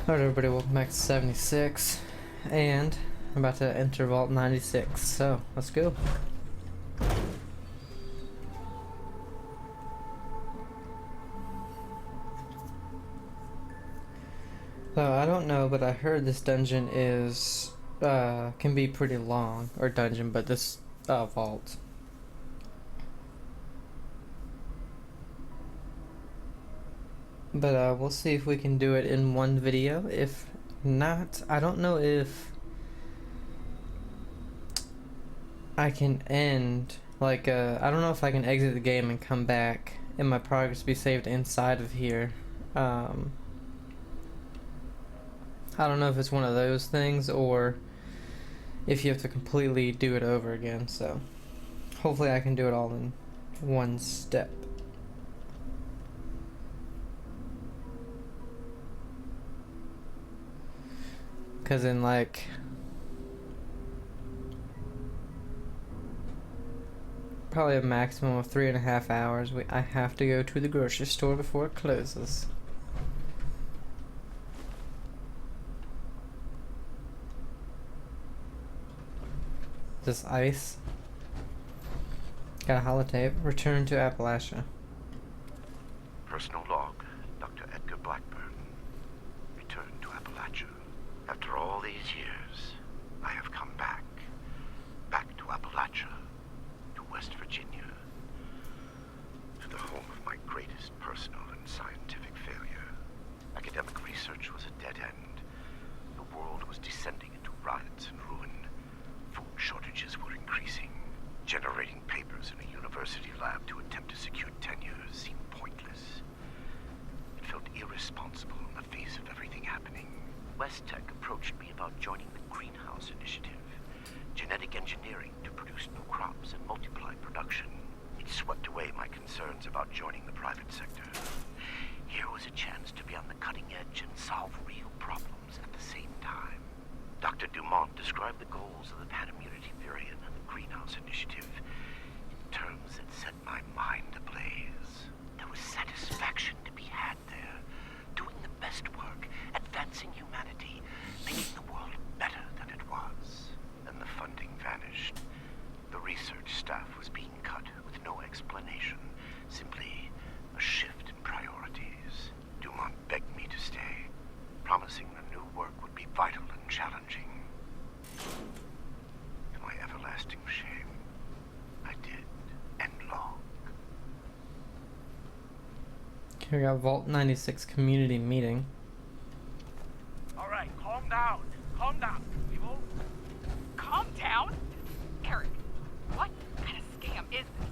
Alright everybody, welcome back to 76, and I'm about to enter Vault 96, so let's go. So I don't know, but I heard this dungeon is, can be pretty long, or dungeon, but this, vault. But we'll see if we can do it in one video. If not, I don't know if I can end, like, I don't know if I can exit the game and come back and my progress be saved inside of here. I don't know if it's one of those things or if you have to completely do it over again, so hopefully I can do it all in one step. Because in like probably a maximum of 3.5 hours, I have to go to the grocery store before it closes. This ice. Got a holotape. Return to Appalachia. Personal log, Dr. Edgar Blackburn. Return to Appalachia. After all these years, I have come back. Back to Appalachia. To West Virginia. To the home of my greatest personal and scientific failure. Academic research was a dead end. The world was descending into riots and ruin. Food shortages were increasing. Generating papers in a university lab to attempt to secure tenure seemed pointless. It felt irresponsible in the face of everything happening. Westtech approached me about joining the Greenhouse Initiative, genetic engineering to produce new crops and multiply production. It swept away my concerns about joining the private sector. Here was a chance to be on the cutting edge and solve real problems at the same time. Dr. Dumont described the goals of the Pan-Immunity Variant and the Greenhouse Initiative in terms that set my mind ablaze. There was satisfaction to be had there, doing the best work, advancing humanity, making the world better than it was. Then the funding vanished. The research staff was being cut with no explanation, simply a shift in priorities. Dumont begged me to stay, promising the new work would be vital and challenging. To my everlasting shame, I did. End log. Okay, we got Vault 96 community meeting. Alright, calm down. Calm down. We will. Calm down? Eric, what kind of scam is this?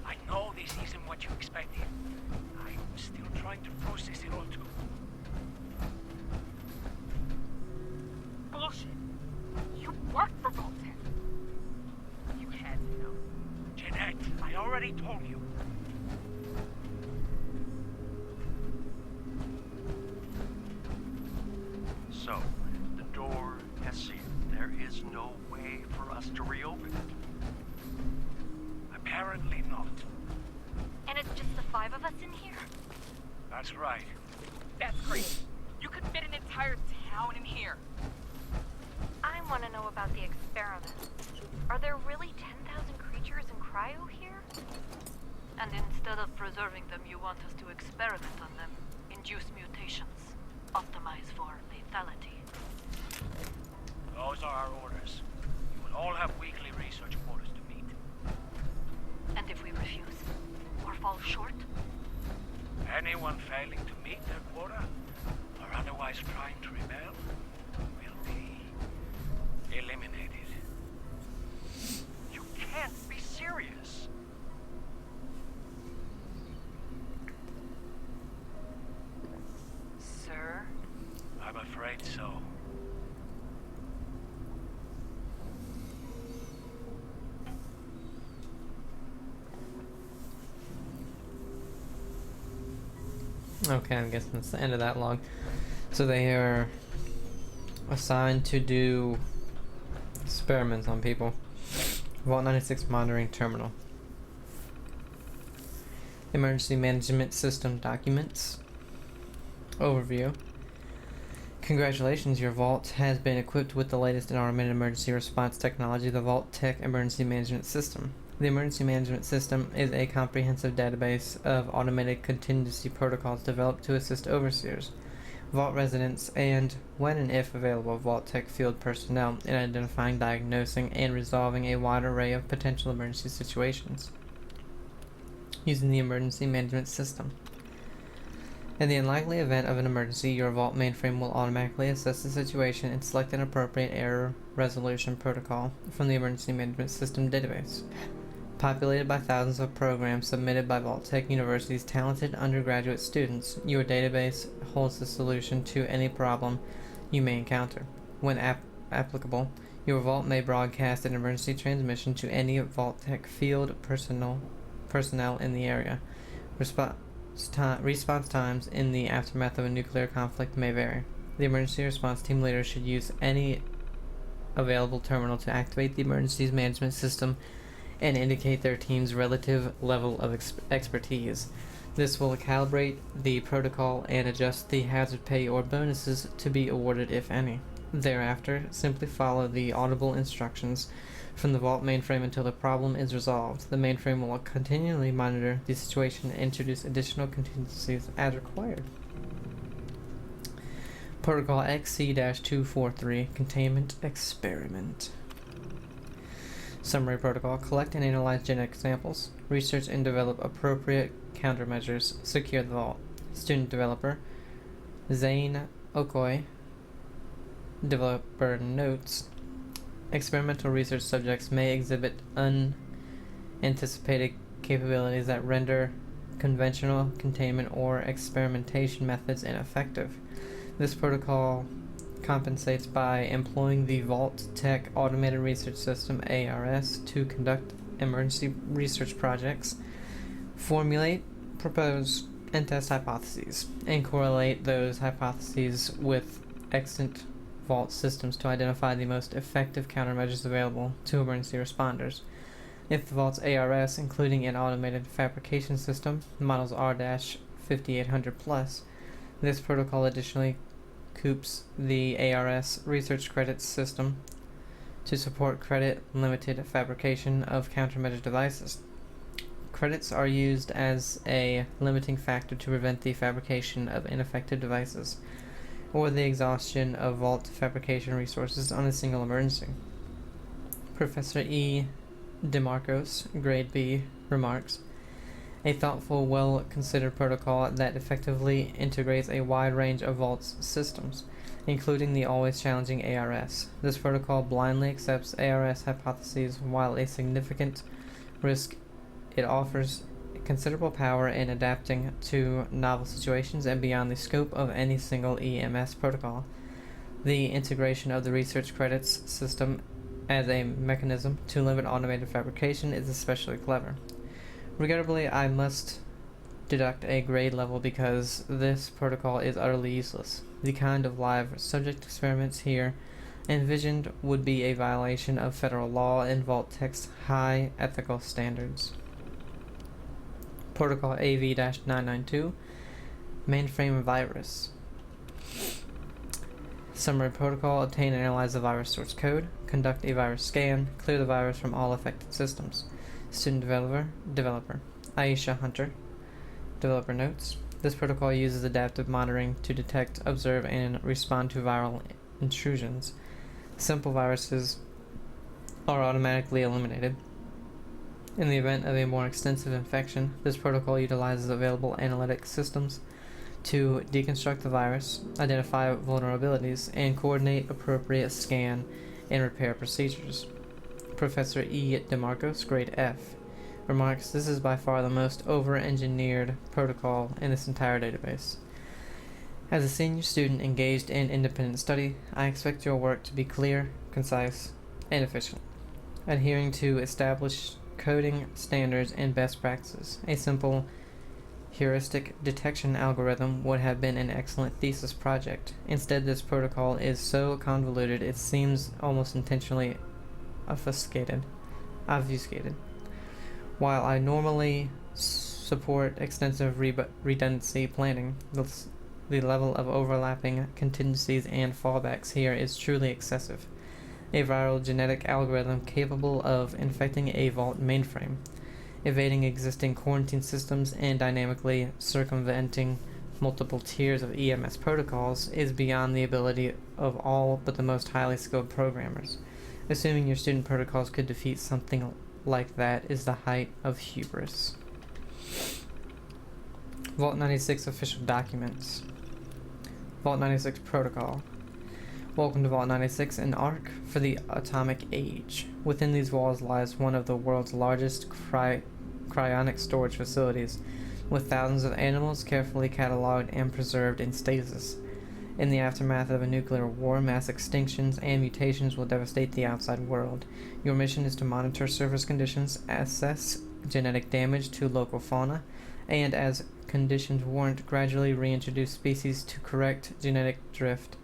I know this isn't what you expected. I'm still trying to process it all too. Bullshit. You work for Voltec. You had to know. Jeanette, I already told you. So, the door has sealed. There is no way for us to reopen it. Apparently not. And it's just the 5 of us in here? That's right. That's crazy. You could fit an entire town in here. I want to know about the experiment. Are there really 10,000 creatures in cryo here? And instead of preserving them, you want us to experiment on them, induce mutations, optimize for lethality. Those are our orders. You will all have weekly research quotas to meet. And if we refuse, or fall short? Anyone failing to meet their quota, or otherwise trying to rebel, will be eliminated. You can't be serious. Sir? I'm afraid so. Okay, I'm guessing it's the end of that log. So they are assigned to do experiments on people. Vault 96 monitoring terminal. Emergency management system documents. Overview. Congratulations, your vault has been equipped with the latest in automated emergency response technology, the Vault Tech Emergency Management System. The Emergency Management System is a comprehensive database of automated contingency protocols developed to assist overseers, vault residents, and, when and if available, Vault Tech field personnel in identifying, diagnosing, and resolving a wide array of potential emergency situations using the Emergency Management System. In the unlikely event of an emergency, your Vault mainframe will automatically assess the situation and select an appropriate error resolution protocol from the Emergency Management System database. Populated by thousands of programs submitted by Vault Tech University's talented undergraduate students, your database holds the solution to any problem you may encounter. When applicable, your Vault may broadcast an emergency transmission to any Vault Tech field personnel in the area. Response times in the aftermath of a nuclear conflict may vary. The emergency response team leader should use any available terminal to activate the emergency management system and indicate their team's relative level of expertise. This will calibrate the protocol and adjust the hazard pay or bonuses to be awarded, if any. Thereafter, simply follow the audible instructions from the Vault mainframe until the problem is resolved. The mainframe will continually monitor the situation and introduce additional contingencies as required. Protocol XC-243 Containment Experiment. Summary protocol: collect and analyze genetic samples, research and develop appropriate countermeasures, secure the vault. Student developer Zane Okoye. Developer notes: experimental research subjects may exhibit unanticipated capabilities that render conventional containment or experimentation methods ineffective. This protocol compensates by employing the Vault Tech Automated Research System ARS to conduct emergency research projects, formulate, propose, and test hypotheses, and correlate those hypotheses with extant Vault systems to identify the most effective countermeasures available to emergency responders. If the Vault's ARS, including an automated fabrication system, models R-5800+, this protocol additionally coops the ARS research credits system to support credit-limited fabrication of countermeasure devices. Credits are used as a limiting factor to prevent the fabrication of ineffective devices or the exhaustion of Vault fabrication resources on a single emergency. Professor E. DeMarcos, Grade B, remarks, a thoughtful, well-considered protocol that effectively integrates a wide range of Vault's systems, including the always challenging ARS. This protocol blindly accepts ARS hypotheses while a significant risk. It offers considerable power in adapting to novel situations and beyond the scope of any single EMS protocol. The integration of the research credits system as a mechanism to limit automated fabrication is especially clever. Regrettably, I must deduct a grade level because this protocol is utterly useless. The kind of live subject experiments here envisioned would be a violation of federal law and Vault Tech's high ethical standards. Protocol AV-992 Mainframe Virus. Summary protocol: obtain and analyze the virus source code, conduct a virus scan, clear the virus from all affected systems. Student developer Aisha Hunter. Developer notes: this protocol uses adaptive monitoring to detect, observe, and respond to viral intrusions. Simple viruses are automatically eliminated. In the event of a more extensive infection, this protocol utilizes available analytic systems to deconstruct the virus, identify vulnerabilities, and coordinate appropriate scan and repair procedures. Professor E. DeMarcos, Grade F, remarks, this is by far the most over-engineered protocol in this entire database. As a senior student engaged in independent study, I expect your work to be clear, concise, and efficient, adhering to established coding standards and best practices. A simple heuristic detection algorithm would have been an excellent thesis project. Instead, this protocol is so convoluted it seems almost intentionally obfuscated. While I normally support extensive redundancy planning, the level of overlapping contingencies and fallbacks here is truly excessive. A viral genetic algorithm capable of infecting a vault mainframe, evading existing quarantine systems, and dynamically circumventing multiple tiers of EMS protocols is beyond the ability of all but the most highly skilled programmers. Assuming your student protocols could defeat something like that is the height of hubris. Vault 96 official documents. Vault 96 protocol. Welcome to Vault 96, an ark for the atomic age. Within these walls lies one of the world's largest cryonic storage facilities, with thousands of animals carefully cataloged and preserved in stasis. In the aftermath of a nuclear war, mass extinctions and mutations will devastate the outside world. Your mission is to monitor surface conditions, assess genetic damage to local fauna, and as conditions warrant, gradually reintroduce species to correct genetic drift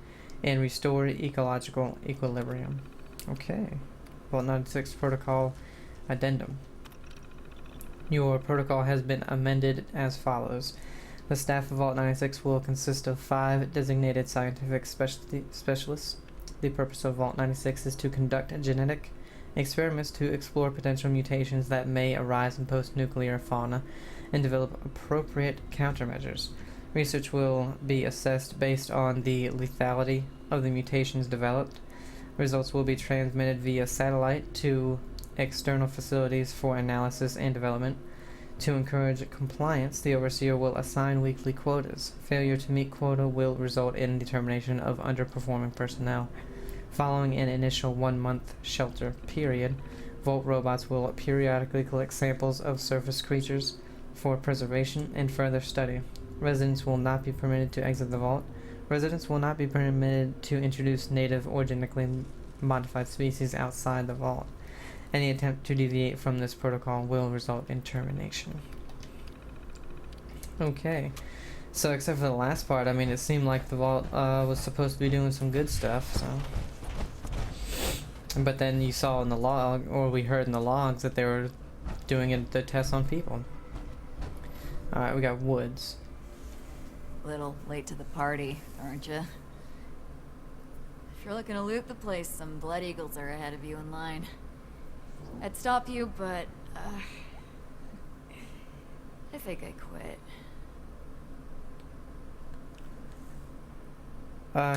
and restore ecological equilibrium. Okay. Vault 96 Protocol Addendum. Your protocol has been amended as follows. The staff of Vault 96 will consist of 5 designated scientific specialists. The purpose of Vault 96 is to conduct genetic experiments to explore potential mutations that may arise in post-nuclear fauna and develop appropriate countermeasures. Research will be assessed based on the lethality of the mutations developed. Results will be transmitted via satellite to external facilities for analysis and development. To encourage compliance, the overseer will assign weekly quotas. Failure to meet quota will result in the termination of underperforming personnel. Following an initial 1-month shelter period, Vault robots will periodically collect samples of surface creatures for preservation and further study. Residents will not be permitted to exit the vault. Residents will not be permitted to introduce native or genetically modified species outside the vault. Any attempt to deviate from this protocol will result in termination. Okay. So except for the last part, I mean, it seemed like the vault was supposed to be doing some good stuff, so. But then you saw in the log, or we heard in the logs, that they were doing the tests on people. Alright, we got Woods. Little late to the party, aren't you? If you're looking to loot the place, some Blood Eagles are ahead of you in line. I'd stop you, but, I think I quit.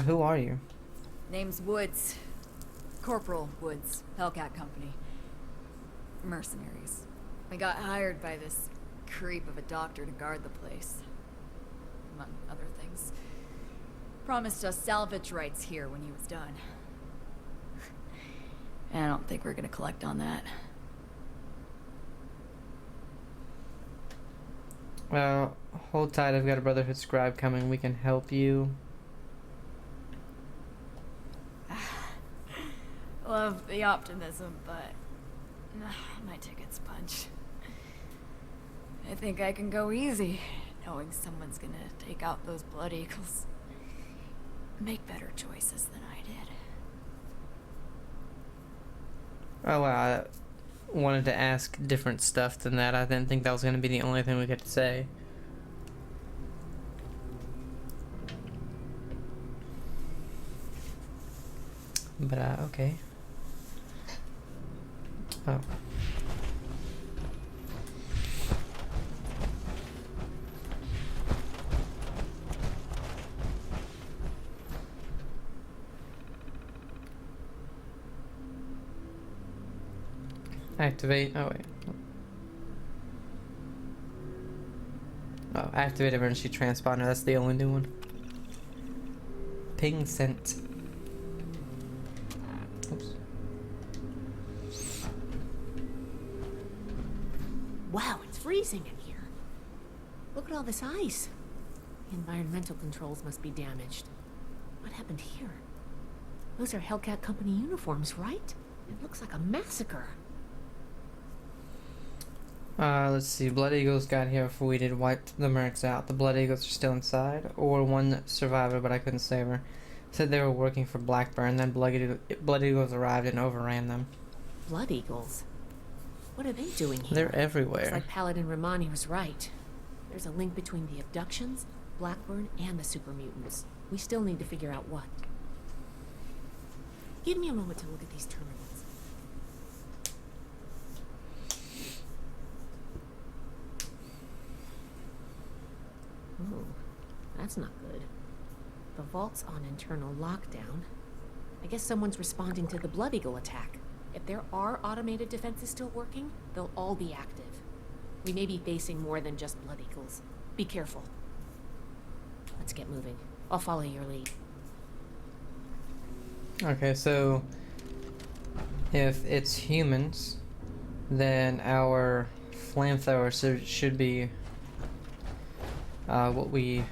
Who are you? Name's Woods. Corporal Woods, Hellcat Company. Mercenaries. I got hired by this creep of a doctor to guard the place. Among other things. Promised us salvage rights here when he was done. And I don't think we're gonna collect on that. Well, hold tight, I've got a Brotherhood scribe coming, we can help you. Love the optimism, but my ticket's punched. I think I can go easy, knowing someone's gonna take out those Blood Eagles. Make better choices than I did. Oh wow, I wanted to ask different stuff than that. I didn't think that was going to be the only thing we get to say. But, okay. Oh. Activate. Oh wait. Oh, activate emergency transponder. That's the only new one. Ping sent. Oops. Wow, it's freezing in here. Look at all this ice. The environmental controls must be damaged. What happened here? Those are Hellcat Company uniforms, right? It looks like a massacre. Let's see. Blood Eagles got here before we did. Wiped the mercs out. The Blood Eagles are still inside. Or one survivor, but I couldn't save her. Said they were working for Blackburn. Then Blood Eagles arrived and overran them. Blood Eagles? What are they doing here? They're everywhere. Looks like Paladin Romani was right. There's a link between the abductions Blackburn and the super mutants. We still need to figure out what. Give me a moment to look at these terminals. Oh, that's not good. The vault's on internal lockdown. I guess someone's responding to the Blood Eagle attack. If there are automated defenses still working, they'll all be active. We may be facing more than just Blood Eagles. Be careful. Let's get moving. I'll follow your lead. Okay, so if it's humans, then our flamethrower should be what we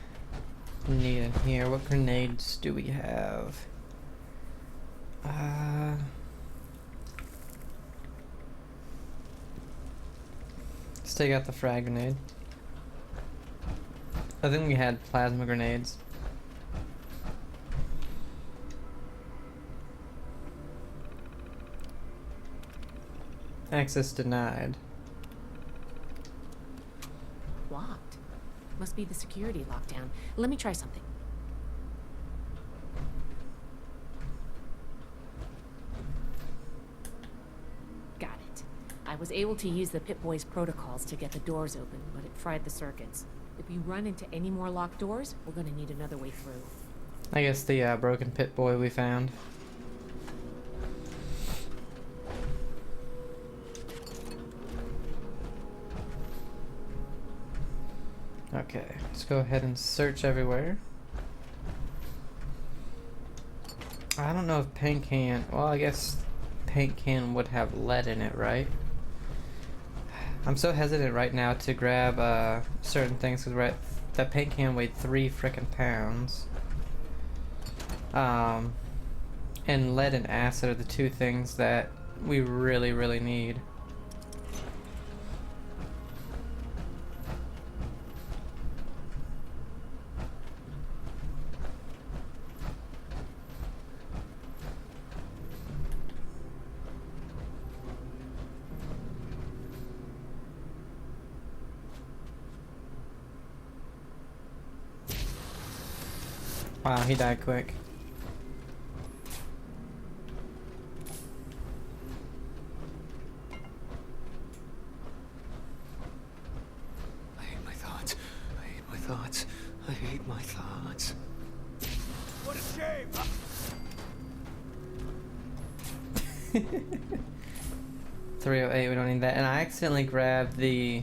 need in here. What grenades do we have? Let's take out the frag grenade. I think we had plasma grenades. Access denied. Locked. Must be the security lockdown. Let me try something. Got it. I was able to use the Pip-Boy's protocols to get the doors open, but it fried the circuits. If we run into any more locked doors, we're gonna need another way through. I guess the broken Pip-Boy we found. Okay, let's go ahead and search everywhere. I don't know if paint can... Well, I guess paint can would have lead in it, right? I'm so hesitant right now to grab certain things because that paint can weighed 3 frickin' pounds. And lead and acid are the two things that we really, really need. Wow, he died quick. I hate my thoughts. I hate my thoughts. I hate my thoughts. What a shame! 308, we don't need that. And I accidentally grabbed the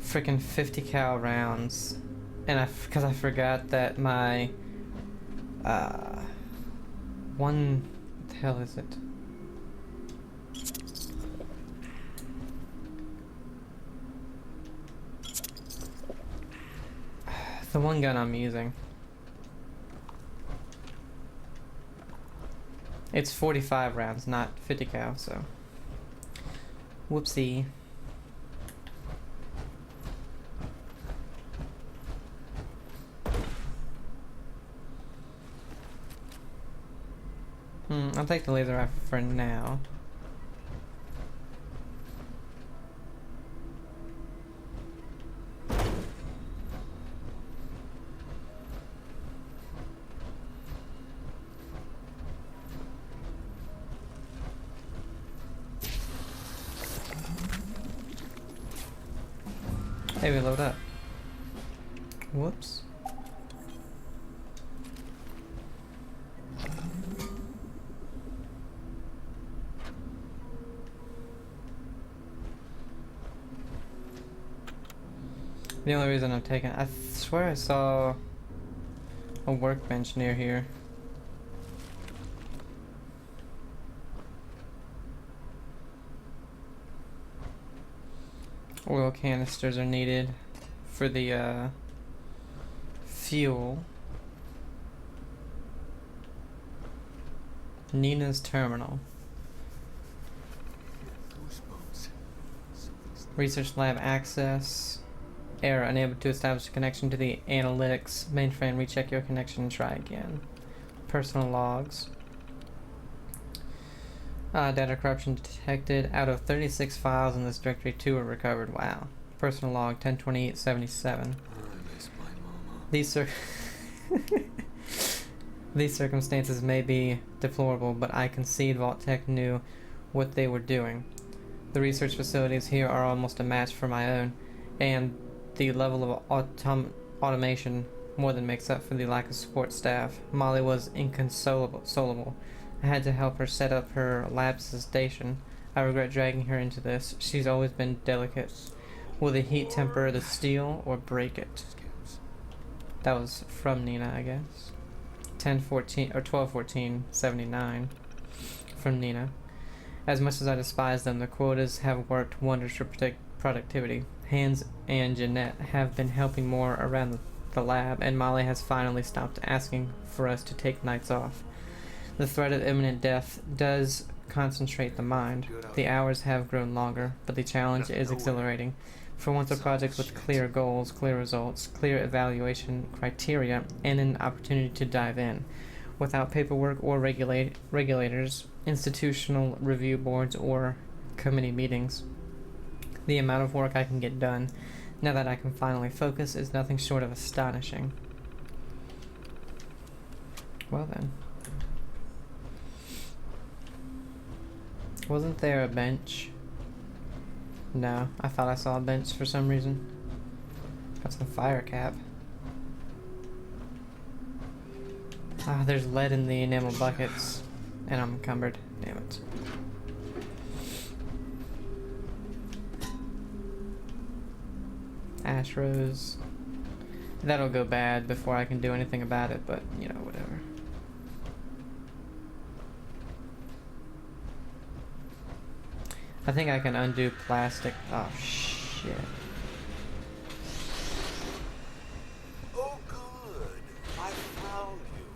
frickin' 50 cal rounds. And because I forgot that my, what the hell is it? The one gun I'm using. It's 45 rounds, not 50 cal, so. Whoopsie. I'll take the laser rifle for now. Hey, we load up. Whoops. The only reason I'm taking, I swear I saw a workbench near here. Oil canisters are needed for the fuel. Nina's terminal. Research lab access. Error, unable to establish a connection to the analytics mainframe. Recheck your connection and try again. Personal logs. Data corruption detected. Out of 36 files in this directory, 2 were recovered. Wow. Personal log 102877. I miss my These these circumstances may be deplorable, but I concede Vault-Tec knew what they were doing. The research facilities here are almost a match for my own, and the level of automation more than makes up for the lack of support staff. Molly was inconsolable. I had to help her set up her lab station. I regret dragging her into this. She's always been delicate. Will the heat temper the steel or break it? That was from Nina, I guess. 10/14 or 12/14/79 from Nina. As much as I despise them, the quotas have worked wonders for productivity. Hans and Jeanette have been helping more around the lab, and Molly has finally stopped asking for us to take nights off. The threat of imminent death does concentrate the mind. The hours have grown longer, but the challenge is exhilarating. For once, a project with clear goals, clear results, clear evaluation criteria, and an opportunity to dive in. Without paperwork or regulators, institutional review boards, or committee meetings. The amount of work I can get done, now that I can finally focus, is nothing short of astonishing. Well then. Wasn't there a bench? No, I thought I saw a bench for some reason. Got some fire cap. Ah, there's lead in the enamel buckets, and I'm encumbered. Damn it. Ash rose. That'll go bad before I can do anything about it, but, you know, whatever. I think I can undo plastic. Oh, shit. Oh, good. I found you.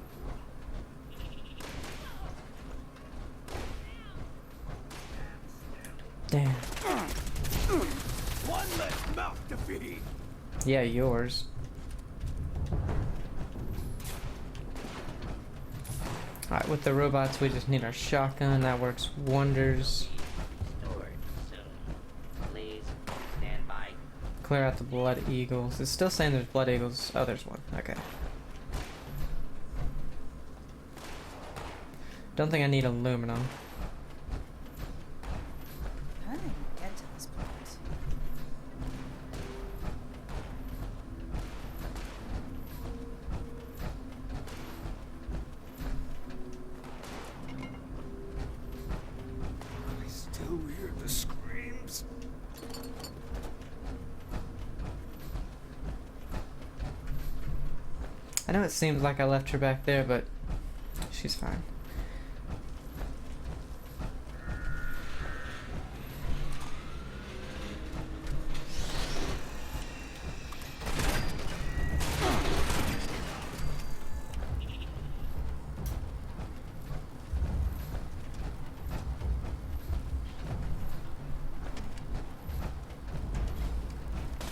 Damn. One less mouth to feed. Yeah, yours. Alright, with the robots, we just need our shotgun. That works wonders. Clear out the blood eagles. It's still saying there's blood eagles. Oh, there's one. Okay. Don't think I need aluminum. How did I get to this place? I still hear the screams. I know it seems like I left her back there, but she's fine.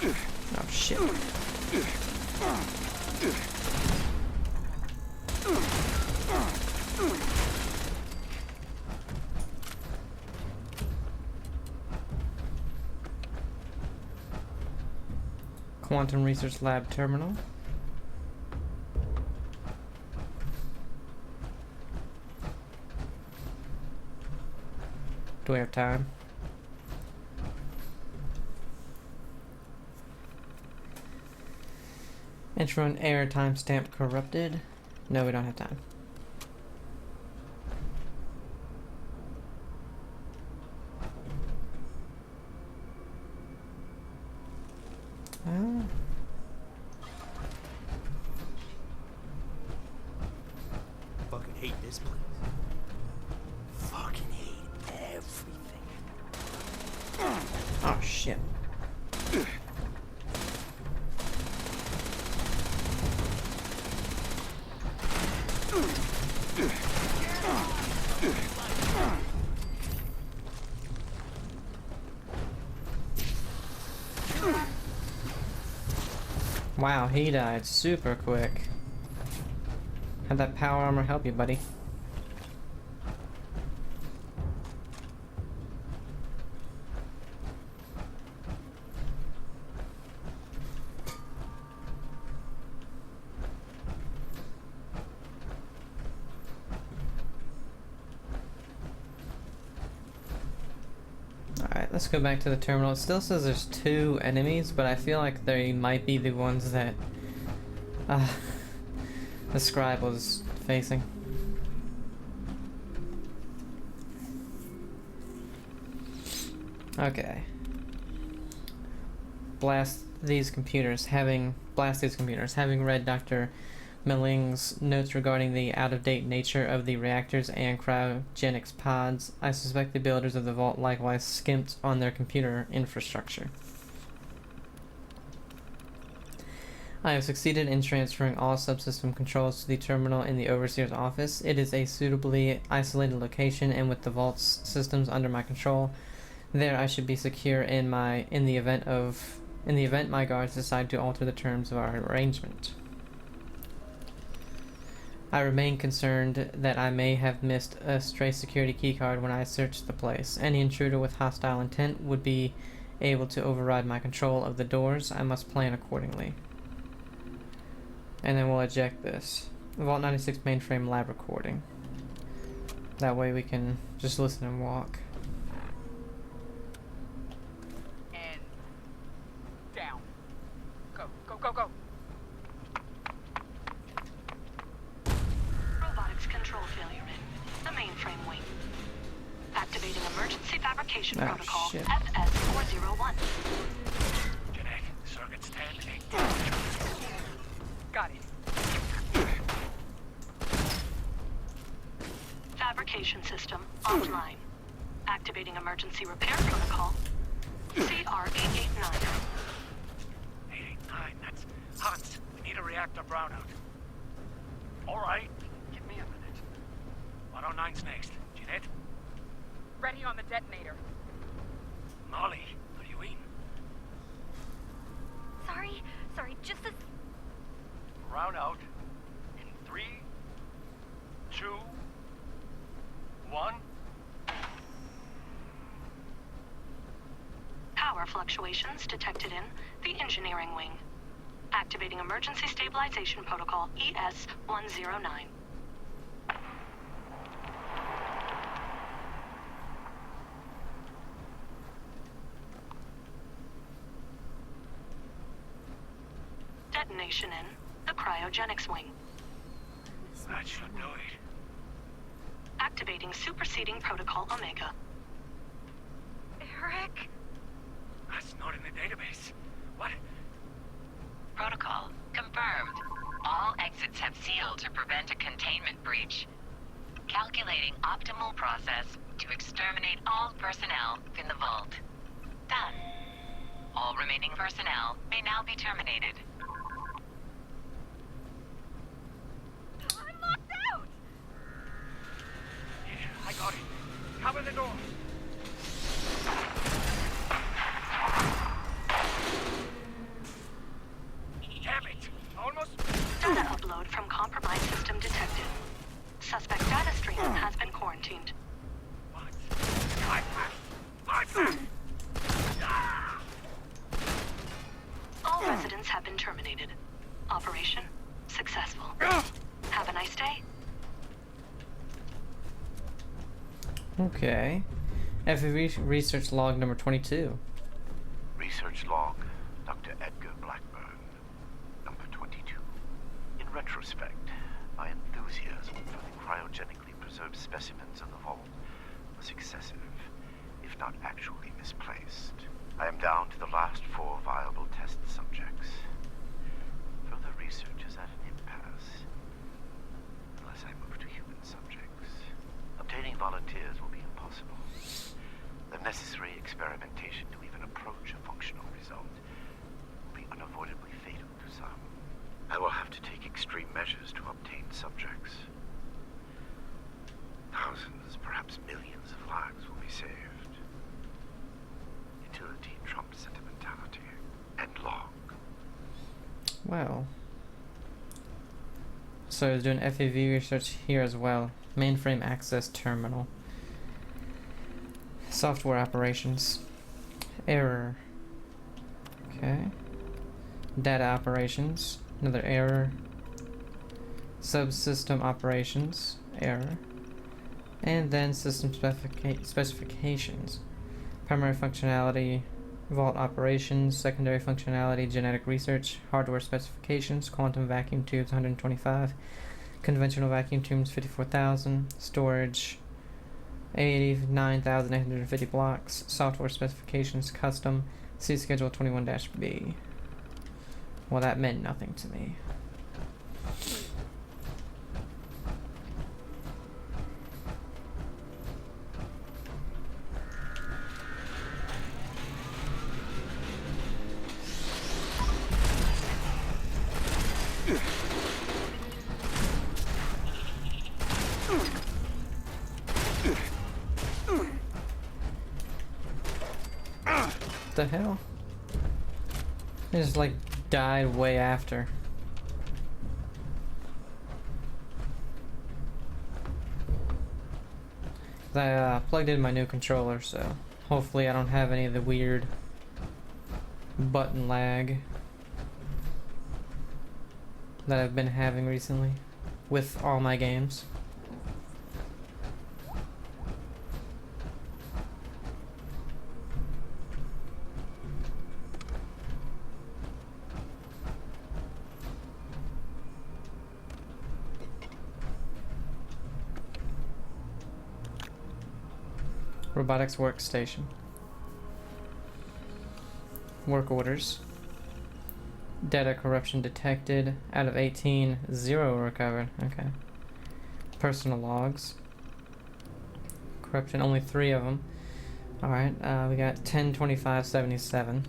Oh shit. Quantum Research Lab terminal. Do we have time? Enter on error timestamp corrupted. No, we don't have time. Oh. Fucking hate this place. Fucking hate everything. Oh shit. Wow, he died super quick. How'd that power armor help you, buddy? Alright, let's go back to the terminal. It still says there's 2 enemies, but I feel like they might be the ones that the scribe was facing. Okay. Blast these computers. Having read Dr. Milling's notes regarding the out-of-date nature of the reactors and cryogenics pods, I suspect the builders of the vault likewise skimped on their computer infrastructure. I have succeeded in transferring all subsystem controls to the terminal in the Overseer's office. It is a suitably isolated location, and with the vault's systems under my control, there I should be secure in the event my guards decide to alter the terms of our arrangement. I remain concerned that I may have missed a stray security keycard when I searched the place. Any intruder with hostile intent would be able to override my control of the doors. I must plan accordingly. And then we'll eject this. Vault 96 mainframe lab recording. That way we can just listen and walk. And down. Go, go, go, go. Robotics control failure in the mainframe wing. Activating emergency fabrication protocol shit. FS401. Jeanette, circuits 10, 8. Got it. Fabrication system offline. Activating emergency repair protocol CR889. 889, that's Hans. We need a reactor brownout. All right, give me a minute. 109's next. Jeanette? Ready on the detonator. Molly, are you in? Sorry, just a... Round out in 3, 2, 1. Power fluctuations detected in the engineering wing. Activating emergency stabilization protocol ES109. Detonation in the cryogenics wing. That should do it. Activating superseding protocol Omega. Eric? That's not in the database. What? Protocol confirmed. All exits have sealed to prevent a containment breach. Calculating optimal process to exterminate all personnel within the vault. Done. All remaining personnel may now be terminated. I'm locked out! Yeah, I got it. Cover the door. Damn it! Almost. Data upload from compromised system detected. Suspect data stream has been quarantined. What? What? Ah! All residents have been terminated. Operation successful. Have a nice day. Okay. FEV research log number 22. Research log, Dr. Edgar Blackburn, number 22. In retrospect, my enthusiasm for the cryogenically preserved specimens of the vault was excessive, if not actually misplaced. I am down to the last 4 viable test subjects. Further research is at an impasse, unless I move to human subjects. Obtaining volunteers will be impossible. The necessary experimentation to even approach a functional result will be unavoidably fatal to some. I will have to take extreme measures to obtain subjects. Thousands, perhaps millions of lives will be saved. Utility trumps sentimentality. End log. Well. So he's doing FEV research here as well. Mainframe access terminal. Software operations. Error. Okay. Data operations. Another error. Subsystem operations. Error. And then system specifications. Primary functionality, vault operations. Secondary functionality, genetic research. Hardware specifications, quantum vacuum tubes 125. Conventional vacuum tubes 54,000. Storage 89,850 blocks. Software specifications, custom. See schedule 21-B. Well, that meant nothing to me. What the hell? It just like died way after. I plugged in my new controller, so hopefully I don't have any of the weird button lag that I've been having recently with all my games. Robotics workstation. Work orders. Data corruption detected. Out of 18, 0 recovered. Okay. Personal logs. Corruption, only 3 of them. Alright, we got 10, 25, 77.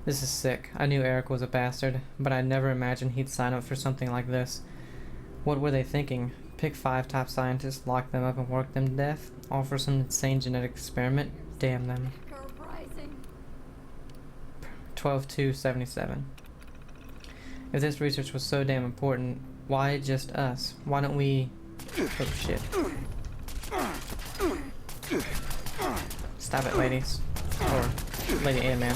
This is sick. I knew Eric was a bastard, but I never imagined he'd sign up for something like this. What were they thinking? Pick 5 top scientists, lock them up, and work them to death? All for some insane genetic experiment? Damn them. 12-2-77. If this research was so damn important, why just us? Why don't we... Oh shit. Stop it, ladies. Or Lady A-Man.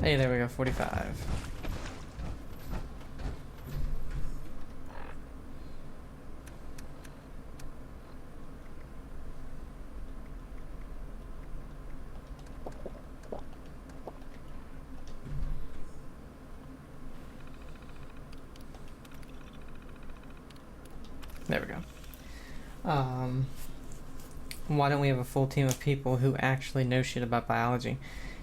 Hey, there we go, 45. There we go. Why don't we have a full team of people who actually know shit about biology?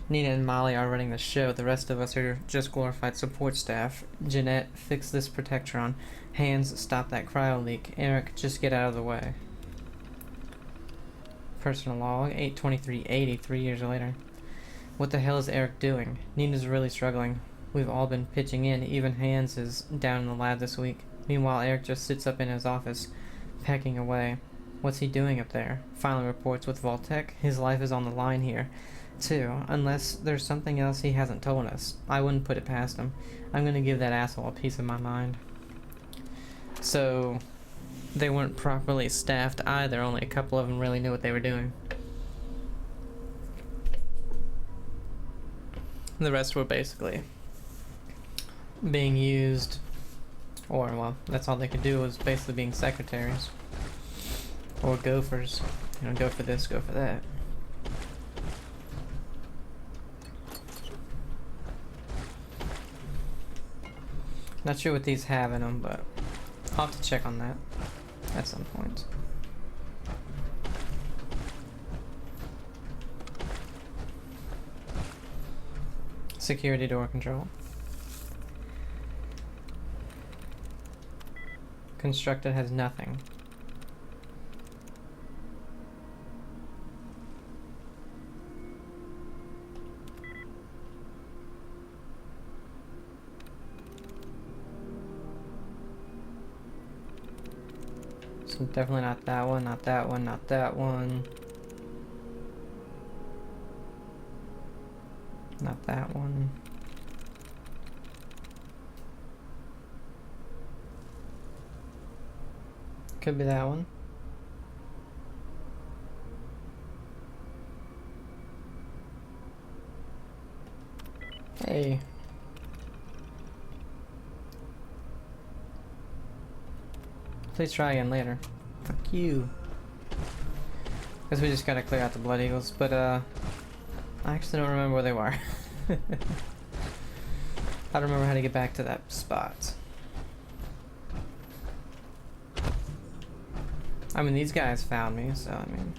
Nina and Molly are running the show. The rest of us are just glorified support staff. Jeanette, fix this protectron. Hands, stop that cryo leak. Eric, just get out of the way. Personal log, 8/23/80, 3 years later. What the hell is Eric doing? Nina's really struggling. We've all been pitching in. Even Hands is down in the lab this week. Meanwhile, Eric just sits up in his office, pecking away. What's he doing up there? Filing reports with Vault-Tec? His life is on the line here, too, unless there's something else he hasn't told us. I wouldn't put it past him. I'm gonna give that asshole a piece of my mind. So, they weren't properly staffed either. Only a couple of them really knew what they were doing. The rest were basically being used, or, well, that's all they could do was basically being secretaries. Or gophers. You know, go for this, go for that. Not sure what these have in them, but I'll have to check on that at some point. Security door control. Constructed has nothing. So definitely not that one, not that one, not that one. Not that one. Could be that one. Hey. please try again later. Fuck you. Guess we just gotta clear out the Blood Eagles, but I actually don't remember where they were. I don't remember how to get back to that spot. I mean, these guys found me, so I mean...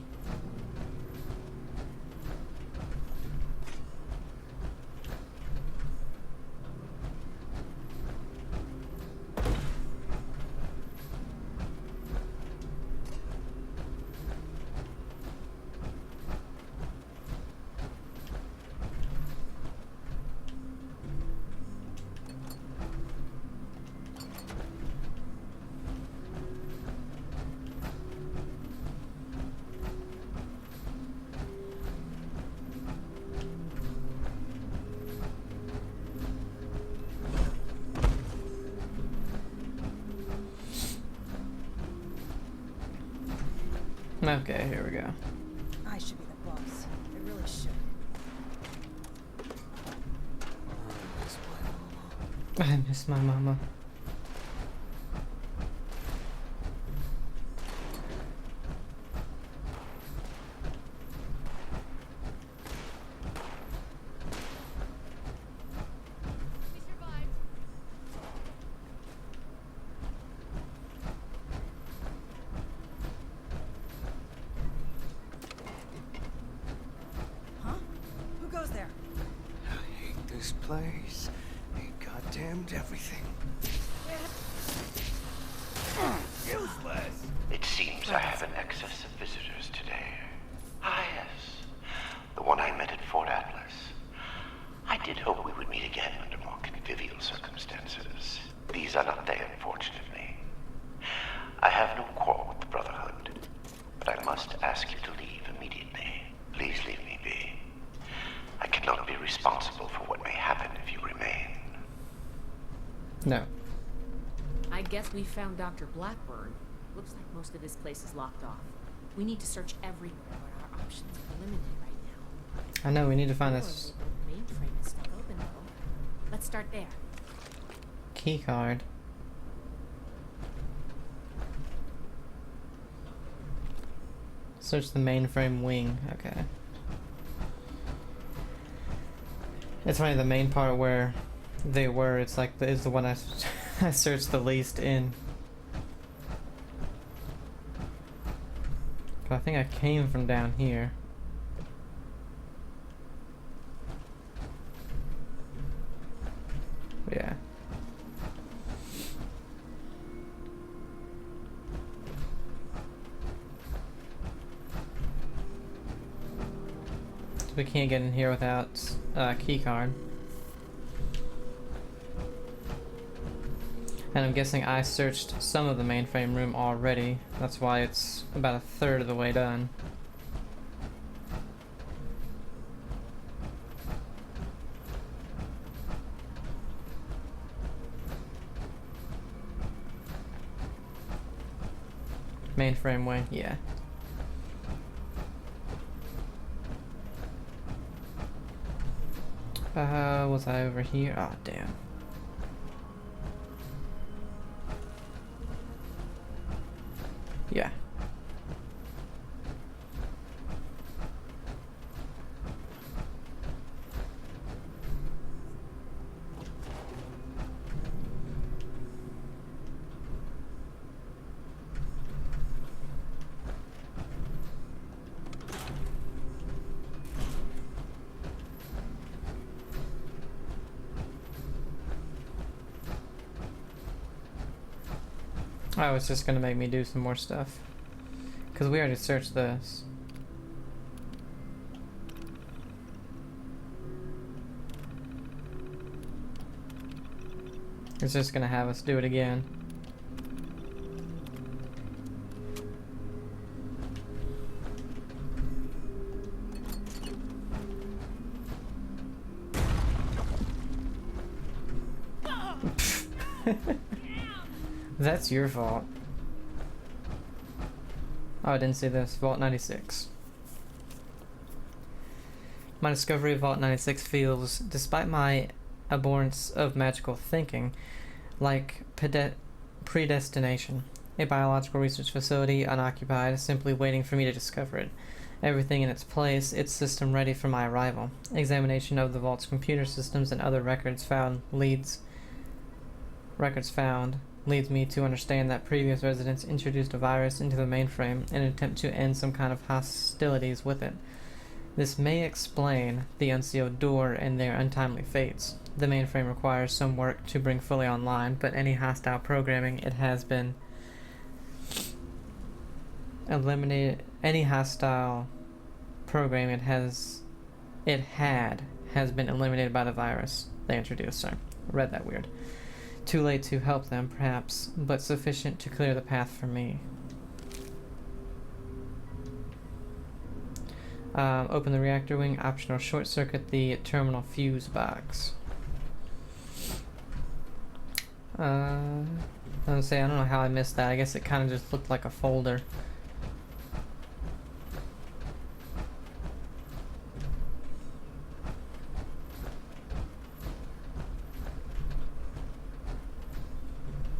Okay, here we go. I should be the boss. I really should. I miss my mama. Place. He goddamned everything. Useless! It seems I have an excess of visitors today. Ah, yes. The one I met at Fort Atlas. I did hope we would meet again under more convivial circumstances. These are not they, unfortunately. I have no quarrel with the Brotherhood, but I must ask you to leave immediately. Please leave me be. I cannot be responsible for what may happen if you remain. No. I guess we found Dr. Blackburn. Looks like most of this place is locked off. We need to search everywhere, but our options are limited right now. I know, we need to find this The mainframe is stuck open though. Let's start there. key card. Search the mainframe wing. Okay. It's funny, the main part where they were, it's like is the one I I searched the least in. But I think I came from down here. Yeah. We can't get in here without a key card. And I'm guessing I searched some of the mainframe room already. That's why it's about a third of the way done. Mainframe wing, yeah. Was I over here? Oh, damn. Yeah. Oh, it's just gonna make me do some more stuff. Because we already searched this. It's just gonna have us do it again. That's your fault. Oh, I didn't see this. Vault 96. My discovery of Vault 96 feels, despite my abhorrence of magical thinking, like predestination. A biological research facility, unoccupied, simply waiting for me to discover it. Everything in its place, its system ready for my arrival. Examination of the vault's computer systems and other records found leads me to understand that previous residents introduced a virus into the mainframe in an attempt to end some kind of hostilities with it. This may explain the unsealed door and their untimely fates. The mainframe requires some work to bring fully online, but any hostile programming it has been eliminated. Any hostile program has been eliminated by the virus they introduced. Sorry, read that weird. Too late to help them, perhaps, but sufficient to clear the path for me. Open the reactor wing. Optional short circuit the terminal fuse box. I don't know how I missed that. I guess it kind of just looked like a folder.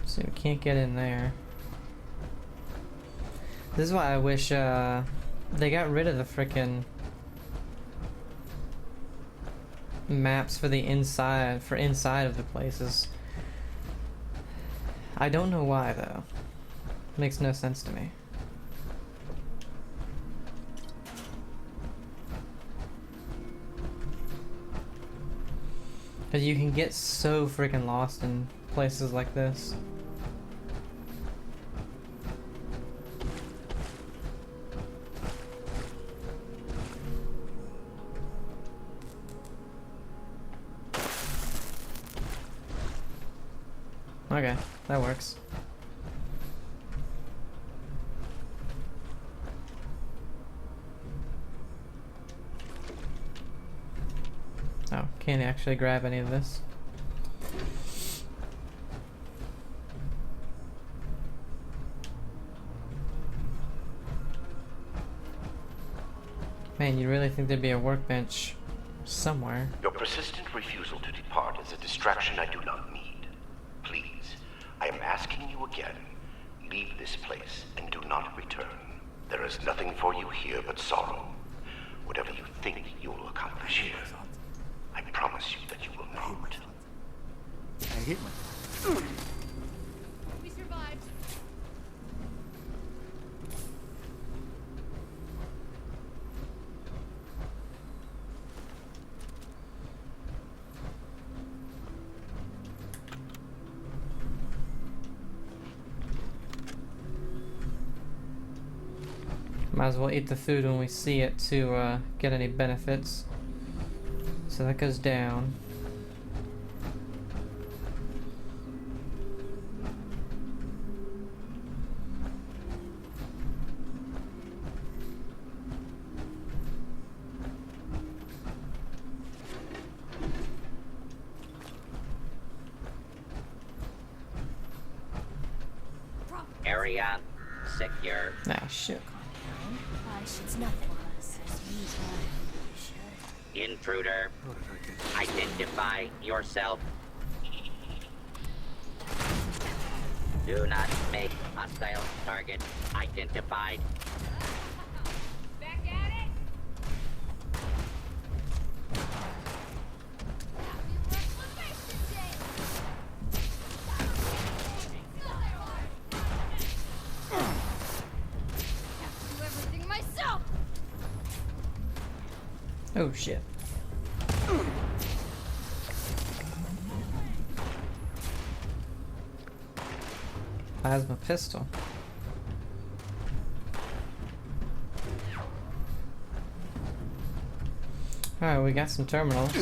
So we can't get in there. This is why I wish they got rid of the frickin' maps for the inside of the places. I don't know why though. Makes no sense to me. Cause you can get so freaking lost in places like this. Okay, that works. Oh, can't actually grab any of this. Man, you really think there'd be a workbench somewhere? Your persistent refusal to depart is a distraction I do not need. Please, I am asking you again, leave this place and do not return. There is nothing for you here but sorrow. Whatever you think you will accomplish here, I promise you that you will not. I hate myself. We survived. Might as well eat the food when we see it to get any benefits. So that goes down. Area secure. Ah, shit. It's nothing. Intruder, identify yourself. Do not make hostile target identified. Back at it. Do everything myself. Oh shit. Plasma pistol. Alright, we got some terminals.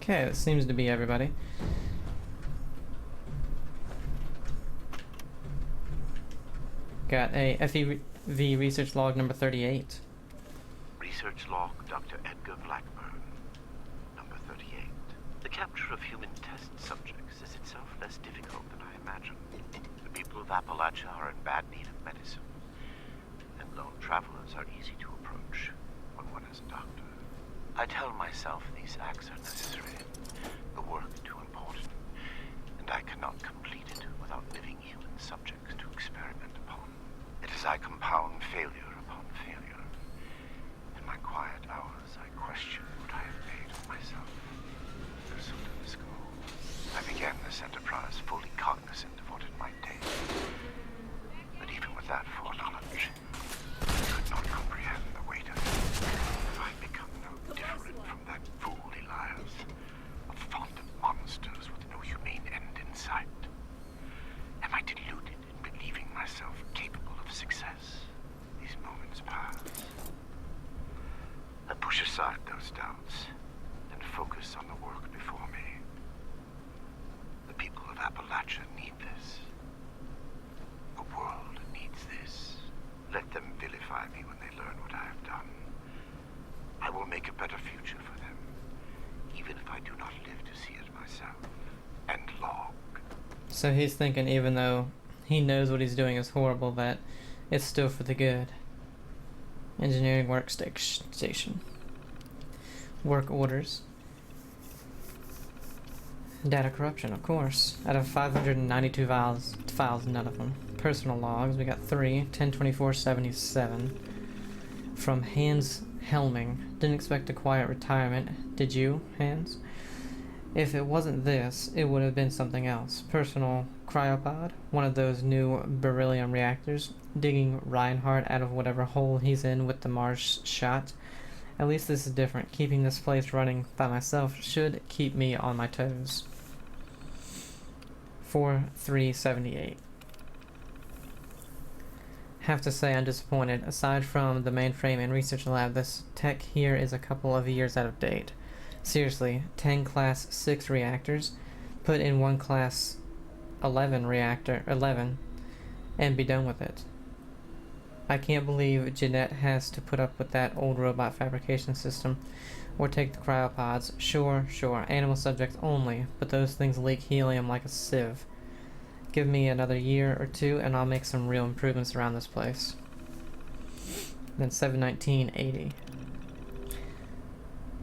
Okay, that seems to be everybody. Got a FEV research log number 38. Research log, Dr. Edgar Blackburn, number 38. The capture of human test subjects is itself less difficult than I imagined. The people of Appalachia are in bad need of medicine, and lone travelers are easy to approach when one is a doctor. I tell myself these acts are necessary, the work too important, and I cannot complete it without living human subjects to experiment upon. It is I compound failure upon failure. In my quiet hours, I question what I have made of myself in pursuit of this goal. I began this enterprise fully cognizant of what it might take. But even with that foreknowledge, I could not comprehend the weight of it. Have I become no different from that fool Elias, a font of monsters with no humane end in sight? Am I deluded in believing myself capable of success? These moments pass. I push aside those doubts and focus on the work before me. The people of Appalachia need this. The world needs this. Let them vilify me when they learn what I have done. I will make a better future for them, even if I do not live to see it myself. And log. So he's thinking even though he knows what he's doing is horrible, that it's still for the good. Engineering workstation. Work orders. Data corruption, of course. Out of 592 files, none of them. Personal logs, we got 3, 102477. From Hans Helming. Didn't expect a quiet retirement. Did you, Hans? If it wasn't this, it would have been something else. Personal cryopod, one of those new beryllium reactors, digging Reinhardt out of whatever hole he's in with the Mars shot. At least this is different. Keeping this place running by myself should keep me on my toes. 4378. Have to say I'm disappointed. Aside from the mainframe and research lab, this tech here is a couple of years out of date. Seriously, 10 class 6 reactors, put in one class 11 reactor, and be done with it. I can't believe Jeanette has to put up with that old robot fabrication system. Or take the cryopods. Sure, animal subjects only, but those things leak helium like a sieve. Give me another year or two and I'll make some real improvements around this place. Then 71980.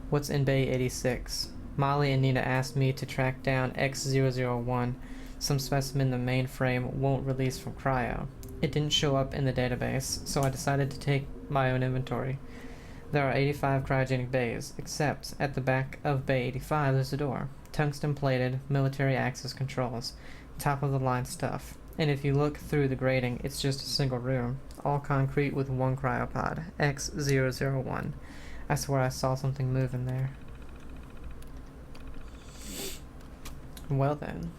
What's in Bay 86? Molly and Nina asked me to track down X001, some specimen the mainframe won't release from cryo. It didn't show up in the database, so I decided to take my own inventory. There are 85 cryogenic bays, except at the back of Bay 85 there's a door. Tungsten-plated, military access controls. Top of the line stuff. And if you look through the grating, it's just a single room. All concrete with one cryopod. X001. I swear I saw something move in there. Well then.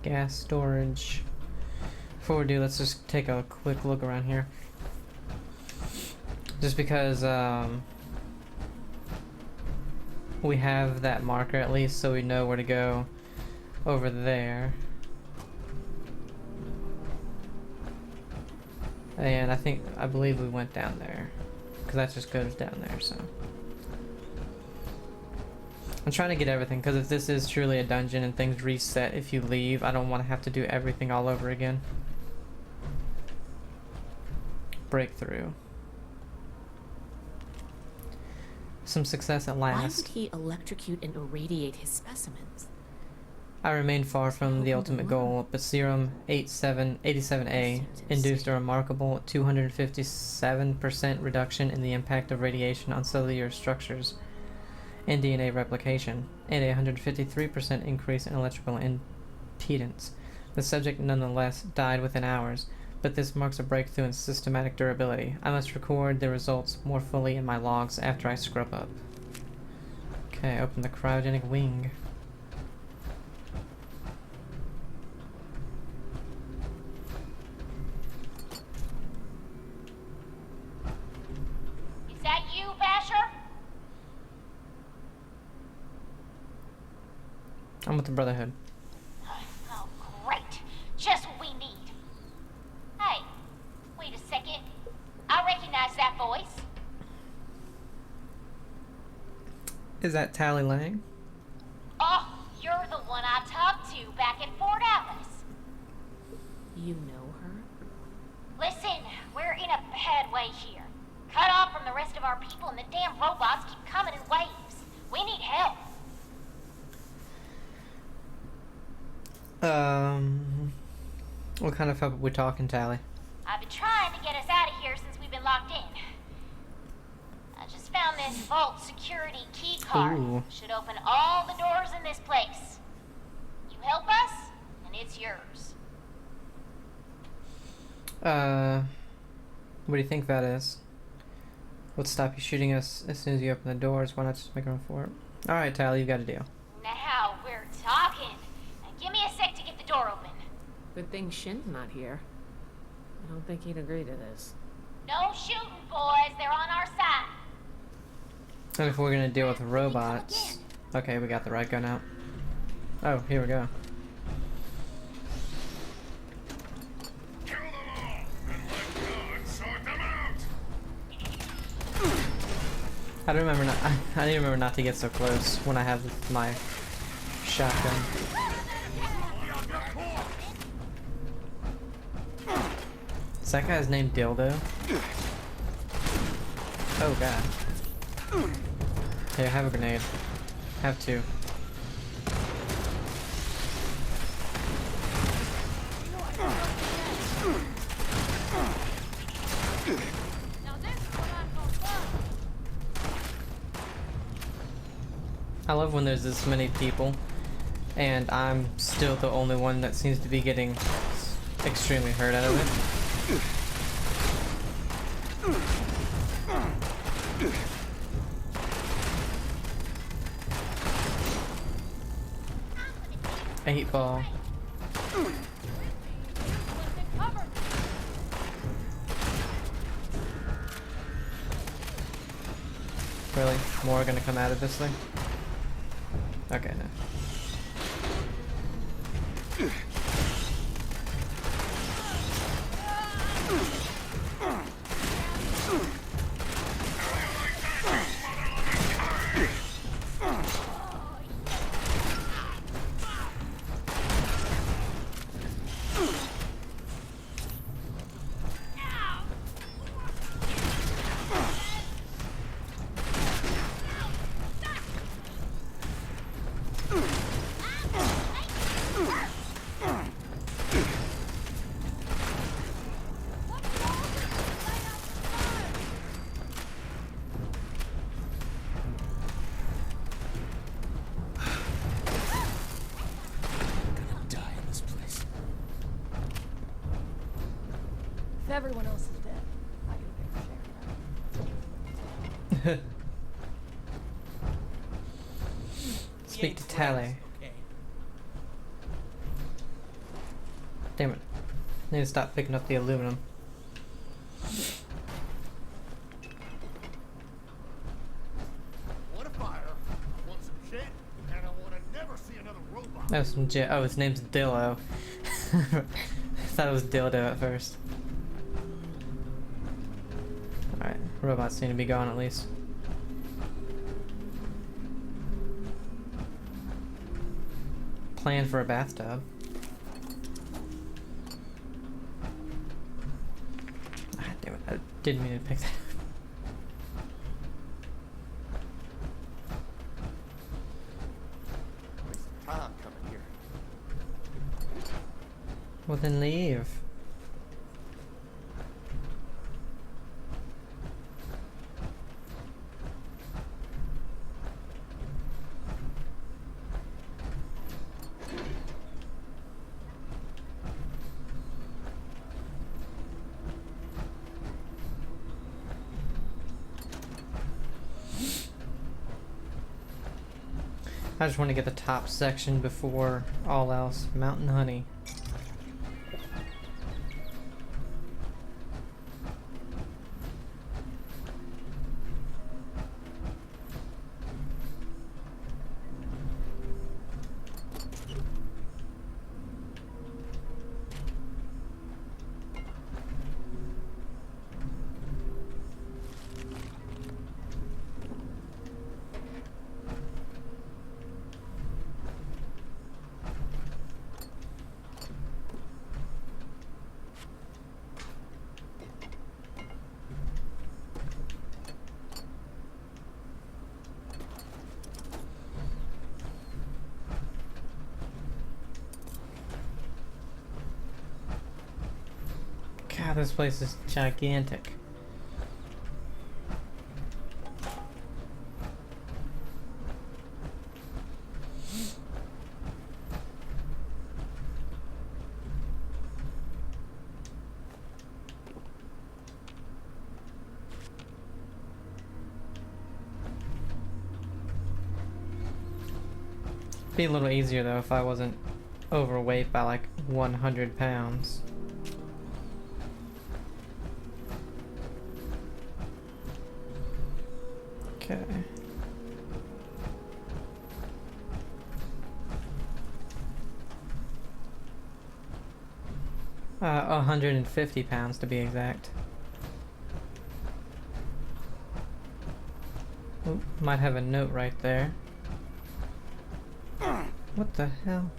Gas storage. Before we do, let's just take a quick look around here. Just because we have that marker at least, so we know where to go over there. And I believe we went down there, because that just goes down there, so. I'm trying to get everything, because if this is truly a dungeon and things reset if you leave, I don't want to have to do everything all over again. Breakthrough. Some success at last. Why would he electrocute and irradiate his specimens? I remain far from the ultimate goal, but serum 87A induced a remarkable 257% reduction in the impact of radiation on cellular structures and DNA replication, and a 153% increase in electrical impedance. The subject nonetheless died within hours, but this marks a breakthrough in systematic durability. I must record the results more fully in my logs after I scrub up. Okay, open the cryogenic wing. you, Basher? I'm with the Brotherhood. Oh, great. Just what we need. Hey, wait a second. I recognize that voice. Is that Tally Lang? Oh, you're the one I talked to back in Fort Atlas. You know her? Listen, we're in a bad way here. Cut off from the rest of our people and the damn robots keep coming in waves. We need help. What kind of help are we talking, Tally? I've been trying to get us out of here since we've been locked in. I just found this vault security key card. Ooh. Should open all the doors in this place. You help us, and it's yours. What do you think that is? What'll stop you shooting us as soon as you open the doors? Why not just make a run for it? Alright, Tally, you got a deal. Now we're talking. Now give me a sec to get the door open. Good thing Shin's not here. I don't think he'd agree to this. No shooting, boys. They're on our side. And if we're gonna deal with robots... Okay, we got the right gun out. Oh, here we go. Kill them all, and let God sort them out! I don't remember not. I need to remember not to get so close when I have my shotgun. Is that guy's name Dildo? Oh god. Here, have a grenade. Have two. I love when there's this many people and I'm still the only one that seems to be getting extremely hurt out of it. Eight ball. Really? More are gonna come out of this thing? Okay, no. If everyone else is dead, I can get a share. Speak to Tally. Damn it. I need to stop picking up the aluminum. Want a fire? Want some shit? And I want to never see another robot. Oh, oh, his name's Dillo. I thought it was Dildo at first. Alright, robots seem to be gone at least. Plan for a bathtub. Ah, damn it, I didn't mean to pick that up. Waste of time coming here. Well then leave. I just want to get the top section before all else. Mountain honey. God, this place is gigantic. Be a little easier though if I wasn't overweight by like 100 pounds. Okay. Uh, 150 pounds to be exact. Oop, might have a note right there. What the hell?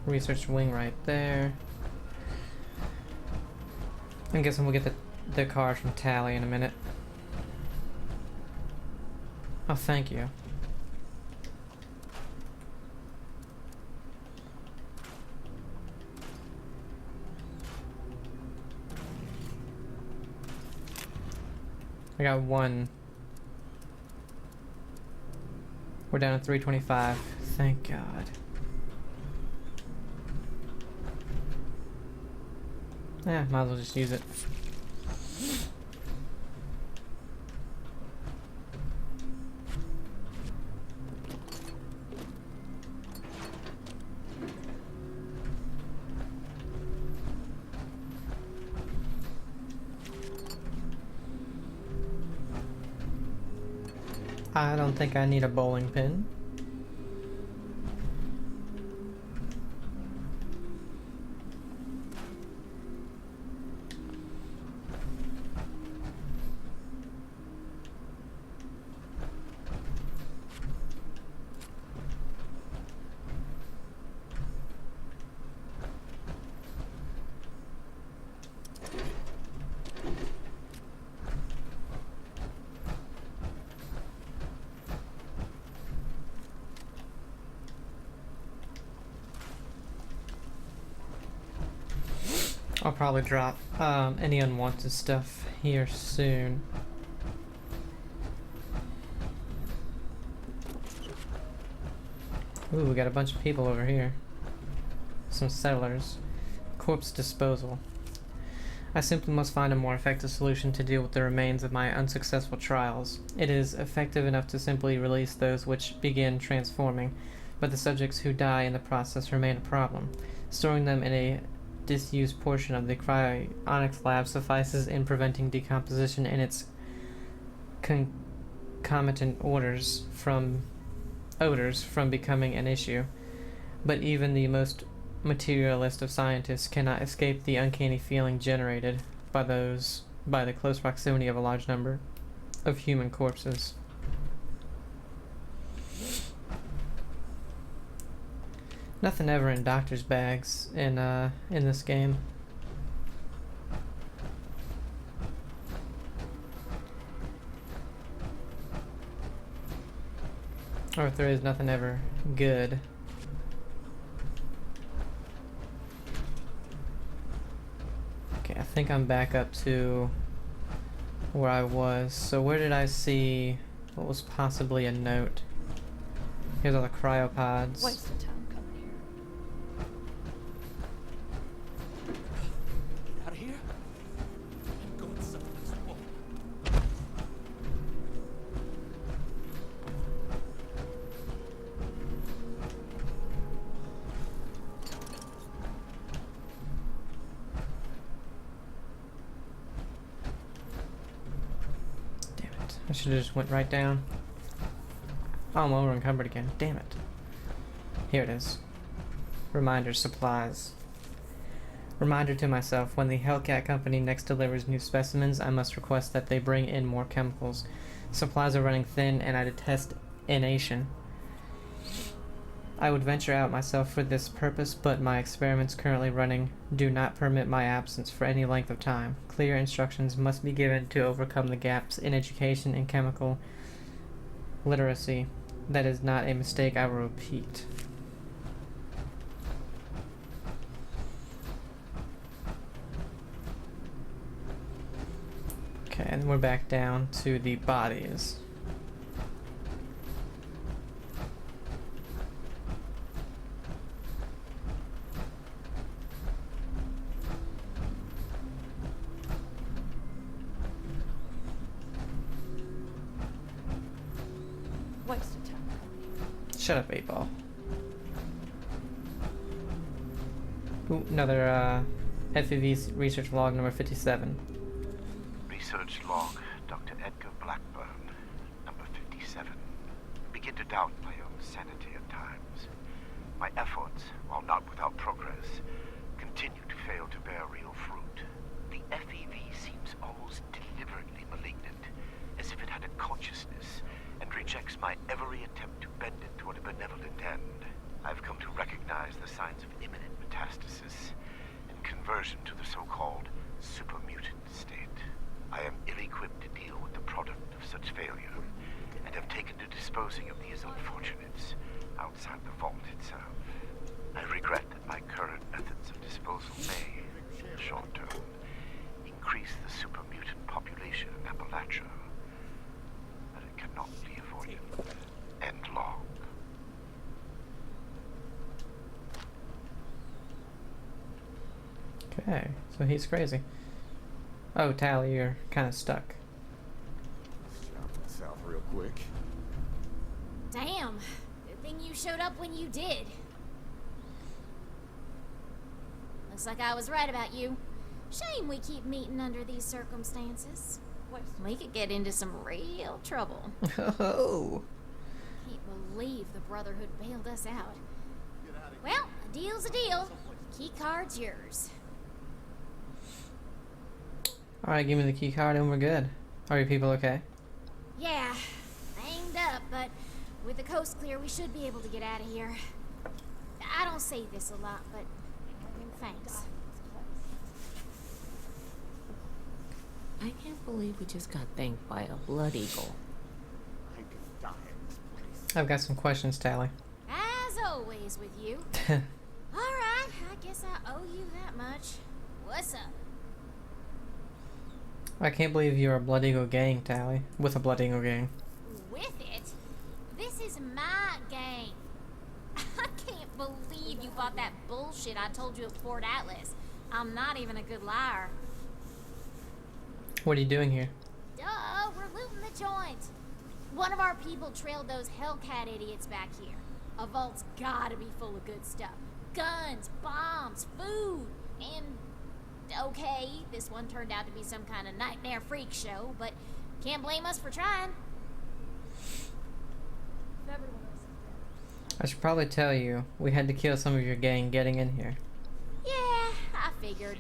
Research wing right there. I'm guessing we'll get the card from Tally in a minute. Oh, thank you. I got one. We're down at 325. Thank God. Yeah, might as well just use it. I don't think I need a bowling pin. I'll probably drop any unwanted stuff here soon. Ooh, we got a bunch of people over here. Some settlers. Corpse disposal. I simply must find a more effective solution to deal with the remains of my unsuccessful trials. It is effective enough to simply release those which begin transforming, but the subjects who die in the process remain a problem. Storing them in a disused portion of the cryonics lab suffices in preventing decomposition in its concomitant odors from becoming an issue. But even the most materialist of scientists cannot escape the uncanny feeling generated by the close proximity of a large number of human corpses. Nothing ever in doctor's bags in this game. Or if there is, nothing ever good. Okay, I think I'm back up to where I was. So where did I see what was possibly a note? Here's all the cryopods. Waste of time coming here. Get out of here. I'm going someplace warm. Damn it. I should have just went right down. Oh, I'm over encumbered again. Damn it. Here it is. Reminder supplies. Reminder to myself, when the Hellcat company next delivers new specimens, I must request that they bring in more chemicals. Supplies are running thin, and I detest inanition. I would venture out myself for this purpose, but my experiments currently running do not permit my absence for any length of time. Clear instructions must be given to overcome the gaps in education and chemical literacy. That is not a mistake I will repeat. And we're back down to the bodies. Waste of time. Shut up, 8-Ball. Ooh, another FEV research log number 57. Research log, Dr. Edgar Blackburn, number 57. Begin to doubt my own sanity at times. My efforts, while not without progress, continue to fail to bear real fruit. The FEV seems almost deliberately malignant, as if it had a consciousness and rejects my every attempt to bend it toward a benevolent end. I've come to recognize the signs of imminent metastasis and conversion to the so-called supermutant state. I am ill-equipped to deal with the product of such failure, and have taken to disposing of these unfortunates outside the vault itself. I regret that my current methods of disposal may, in the short term, increase the supermutant population in Appalachia, but it cannot be avoided. End log. Okay, so he's crazy. Oh, Tally, you're kind of stuck. Shop myself real quick. Damn. Good thing you showed up when you did. Looks like I was right about you. Shame we keep meeting under these circumstances. We could get into some real trouble. Oh. Can't believe the Brotherhood bailed us out. Well, a deal's a deal. Key card's yours. Alright, give me the key card and we're good. Are your people okay? Yeah, banged up, but with the coast clear, we should be able to get out of here. I don't say this a lot, but thanks. I can't believe we just got thanked by a blood eagle. I could die in this place. I've got some questions, Tally. As always with you. Alright, I guess I owe you that much. What's up? I can't believe you're a Blood Eagle gang, Tally. With a Blood Eagle gang. With it? This is my game. I can't believe you bought that bullshit I told you at Fort Atlas. I'm not even a good liar. What are you doing here? Duh, we're looting the joint. One of our people trailed those Hellcat idiots back here. A vault's gotta be full of good stuff. Guns, bombs, food, and... okay, this one turned out to be some kind of nightmare freak show, but can't blame us for trying. Everyone else is dead. I should probably tell you, we had to kill some of your gang getting in here. Yeah, I figured.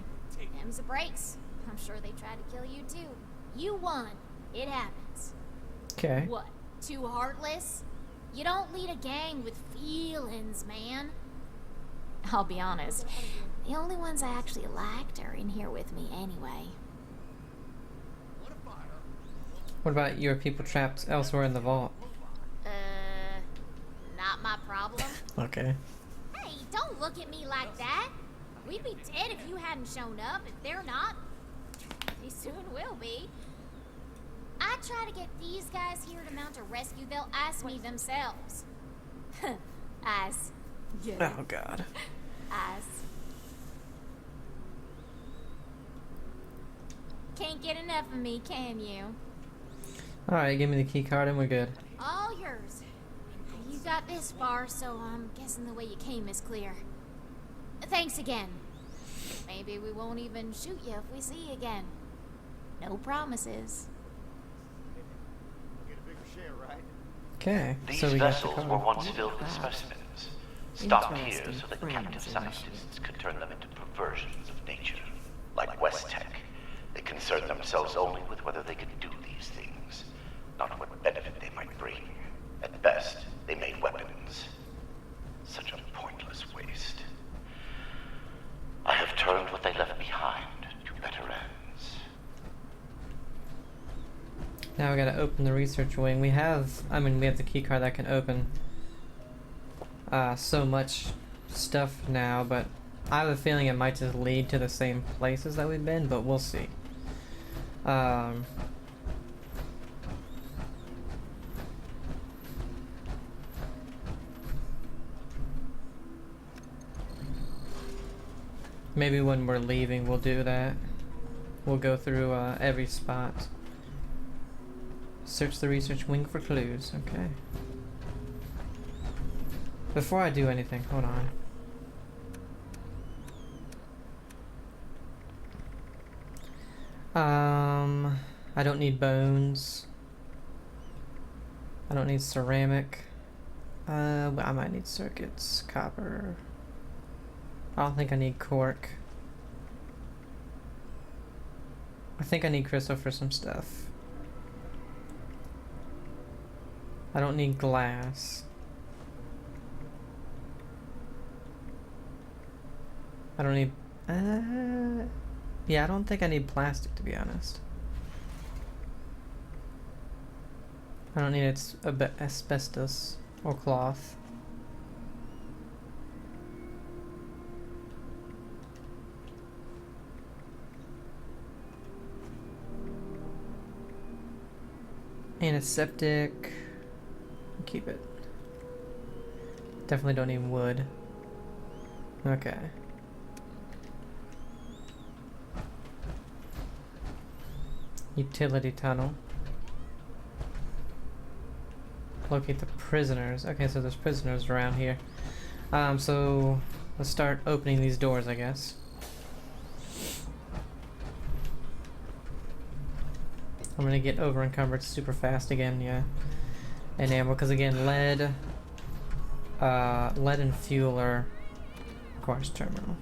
Them's the breaks. I'm sure they tried to kill you too. You won. It happens. Okay. What? Too heartless? You don't lead a gang with feelings, man. I'll be honest. The only ones I actually liked are in here with me anyway. What about your people trapped elsewhere in the vault? Not my problem. Okay. Hey, don't look at me like that. We'd be dead if you hadn't shown up. If they're not, they soon will be. I try to get these guys here to mount a rescue. They'll ask me themselves. Eyes. Yeah. Oh, God. Eyes. Can't get enough of me, can you? Alright, give me the key card and we're good. All yours. You got this far, so I'm guessing the way you came is clear. Thanks again. Maybe we won't even shoot you if we see you again. No promises. Get a bigger share, right? Okay, These so we got the vessels were card. once filled with specimens, stopped here Interesting so that friends captive and scientists could turn them into perversions of nature. Like West Tech, they concerned themselves only with whether they could do these things, not what benefit they might bring. At best, they made weapons. Such a pointless waste. I have turned what they left behind to better ends. Now we gotta open the research wing. We have the key card that can open so much stuff now, but I have a feeling it might just lead to the same places that we've been, but we'll see. Maybe when we're leaving we'll do that. We'll go through every spot. Search the research wing for clues. Okay. Before I do anything, hold on. I don't need bones. I don't need ceramic. Well, I might need circuits, copper. I don't think I need cork. I think I need crystal for some stuff. I don't need glass. I don't need... yeah, I don't think I need plastic, to be honest. I don't need asbestos or cloth. Antiseptic. Keep it. Definitely don't need wood. Okay. Utility tunnel. Locate the prisoners. Okay, so there's prisoners around here. So let's start opening these doors, I guess. I'm gonna get over encumbered super fast again, yeah. And ammo, because again, lead and fuel requires terminal.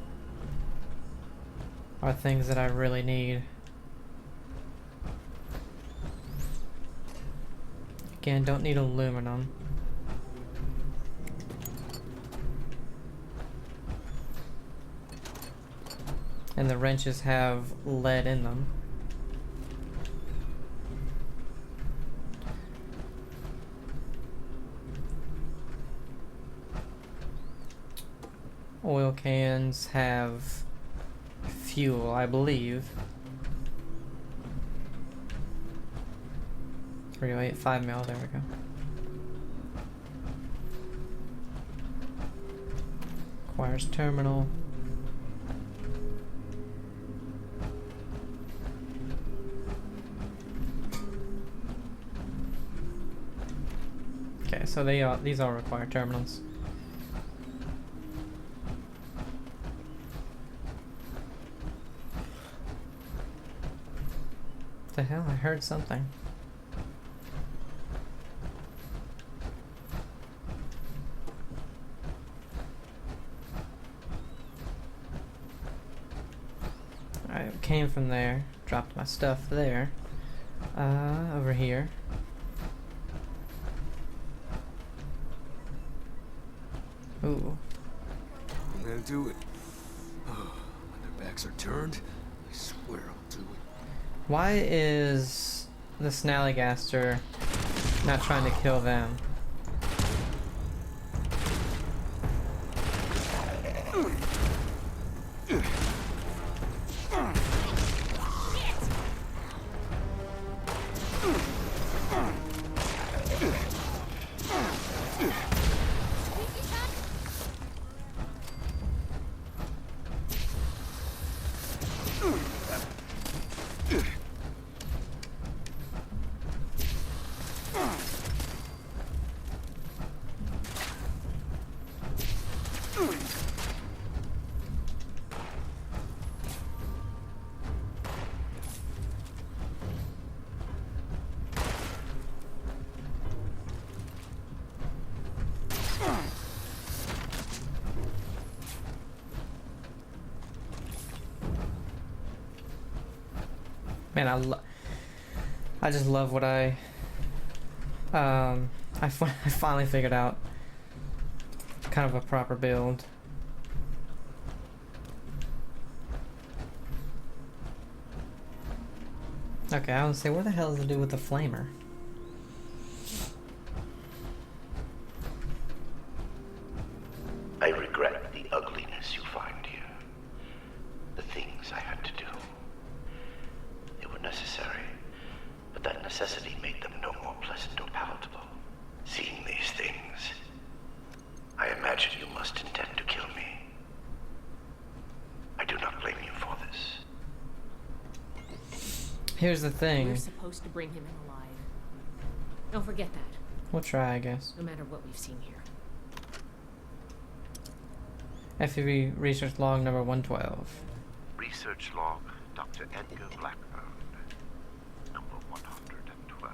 Are things that I really need. Again, don't need aluminum. And the wrenches have lead in them. Oil cans have fuel, I believe. 308, 5 mil, there we go. Requires terminal. Okay, so these all require terminals. What the hell? I heard something. I came from there, dropped my stuff there. Over here. Ooh. I'm gonna do it. Oh, when their backs are turned, I swear I'll do it. Why is the Snallygaster not trying to kill them? Man, I just love what I finally figured out kind of a proper build. Okay, I was say, where the hell does it do with the flamer? I regret the ugliness you find here. The things I had to do. They were necessary, but that necessity made them no more pleasant or palatable. Seeing these things, I imagine you must intend to kill me. I do not Here's the thing. We're supposed to bring him in alive. Don't forget that, We'll try, I guess. no matter what we've seen here. FEV research log number 112. Research log, Dr. Edgar Blackburn, number 112.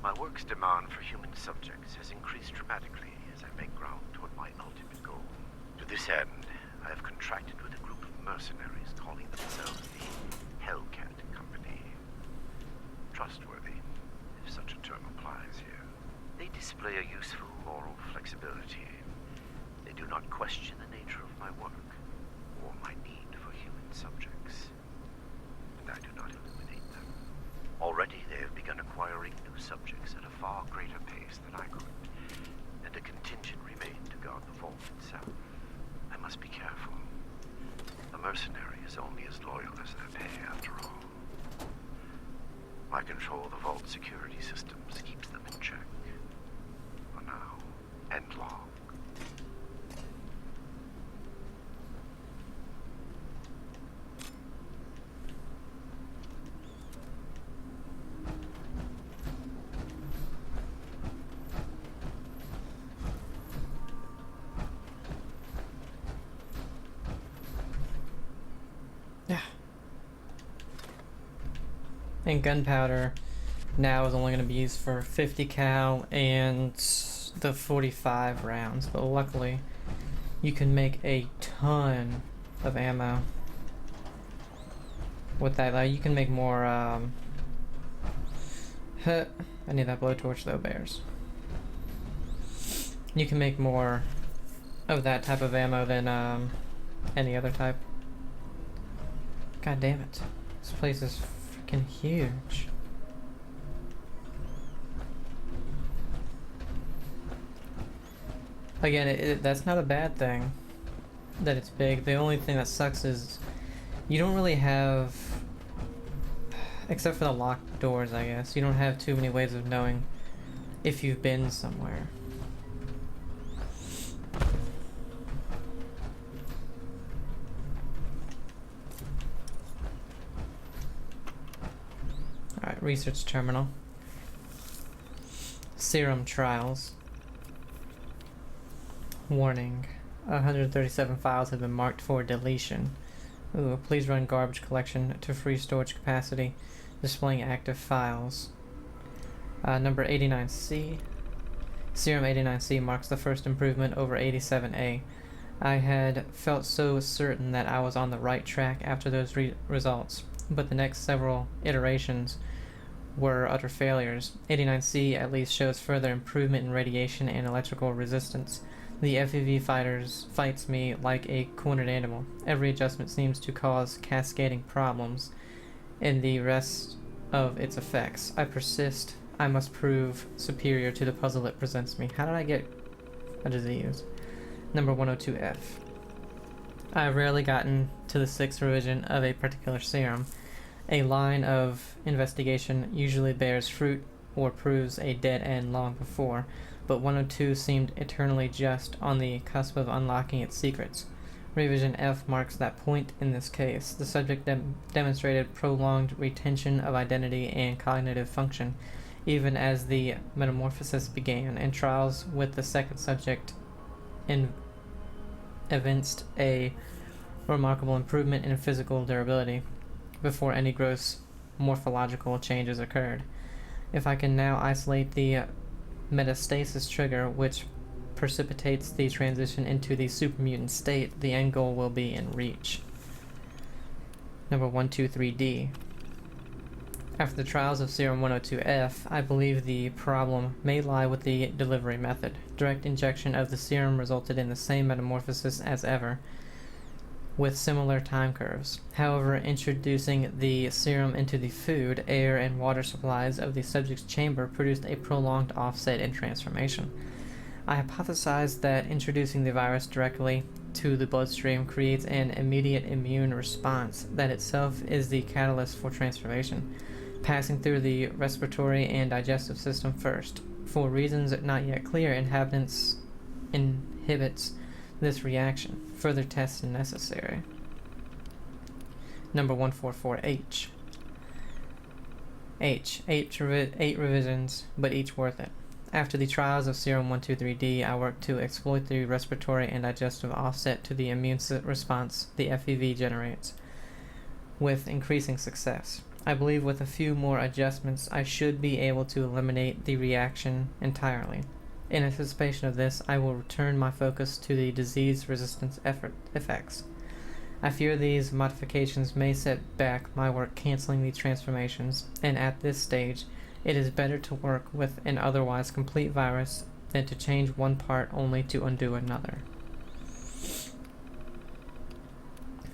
My work's demand for human subjects has increased dramatically as I make ground toward my ultimate goal. To this end, I have contracted with a group of mercenaries calling themselves the Hellcat Company. Trustworthy, if such a term applies here. They display a useful moral flexibility. They do not question the nature of my work or my need for human subjects. And I do not eliminate them. Already they have begun acquiring new subjects at a far greater pace than I could, and a contingent remained to guard the vault itself. I must be careful. A mercenary is only as loyal as their pay, after all. My control of the vault security systems keeps them in check. For now. End log. And gunpowder now is only going to be used for 50 cal and the 45 rounds, but luckily you can make a ton of ammo with that. You can make more I need that blowtorch though, bears. You can make more of that type of ammo than any other type. God damn it, this place is freaking huge. Again, that's not a bad thing that it's big. The only thing that sucks is you don't really have, except for the locked doors, I guess, you don't have too many ways of knowing if you've been somewhere. Alright, research terminal. Serum trials. Warning. 137 files have been marked for deletion. Ooh, please run garbage collection to free storage capacity, displaying active files. Number 89C. Serum 89C marks the first improvement over 87A. I had felt so certain that I was on the right track after those results, but the next several iterations were utter failures. 89C at least shows further improvement in radiation and electrical resistance. The FEV fights me like a cornered animal. Every adjustment seems to cause cascading problems in the rest of its effects. I persist. I must prove superior to the puzzle it presents me. How did I get a disease? Number 102F. I've rarely gotten to the 6th revision of a particular serum. A line of investigation usually bears fruit or proves a dead end long before, but 102 seemed eternally just on the cusp of unlocking its secrets. Revision F marks that point in this case. The subject demonstrated prolonged retention of identity and cognitive function, even as the metamorphosis began, and trials with the second subject evinced a remarkable improvement in physical durability before any gross morphological changes occurred. If I can now isolate the metastasis trigger, which precipitates the transition into the supermutant state, the end goal will be in reach. Number 123D. After the trials of Serum 102F, I believe the problem may lie with the delivery method. Direct injection of the serum resulted in the same metamorphosis as ever, with similar time curves. However, introducing the serum into the food, air, and water supplies of the subject's chamber produced a prolonged offset in transformation. I hypothesized that introducing the virus directly to the bloodstream creates an immediate immune response that itself is the catalyst for transformation, passing through the respiratory and digestive system first. For reasons not yet clear, inhibits this reaction. Further tests are necessary. Number 144H. Eight revisions, but each worth it. After the trials of Serum 123D, I worked to exploit the respiratory and digestive offset to the immune response the FEV generates, with increasing success. I believe with a few more adjustments, I should be able to eliminate the reaction entirely. In anticipation of this, I will return my focus to the disease resistance effects. I fear these modifications may set back my work canceling the transformations, and at this stage, it is better to work with an otherwise complete virus than to change one part only to undo another.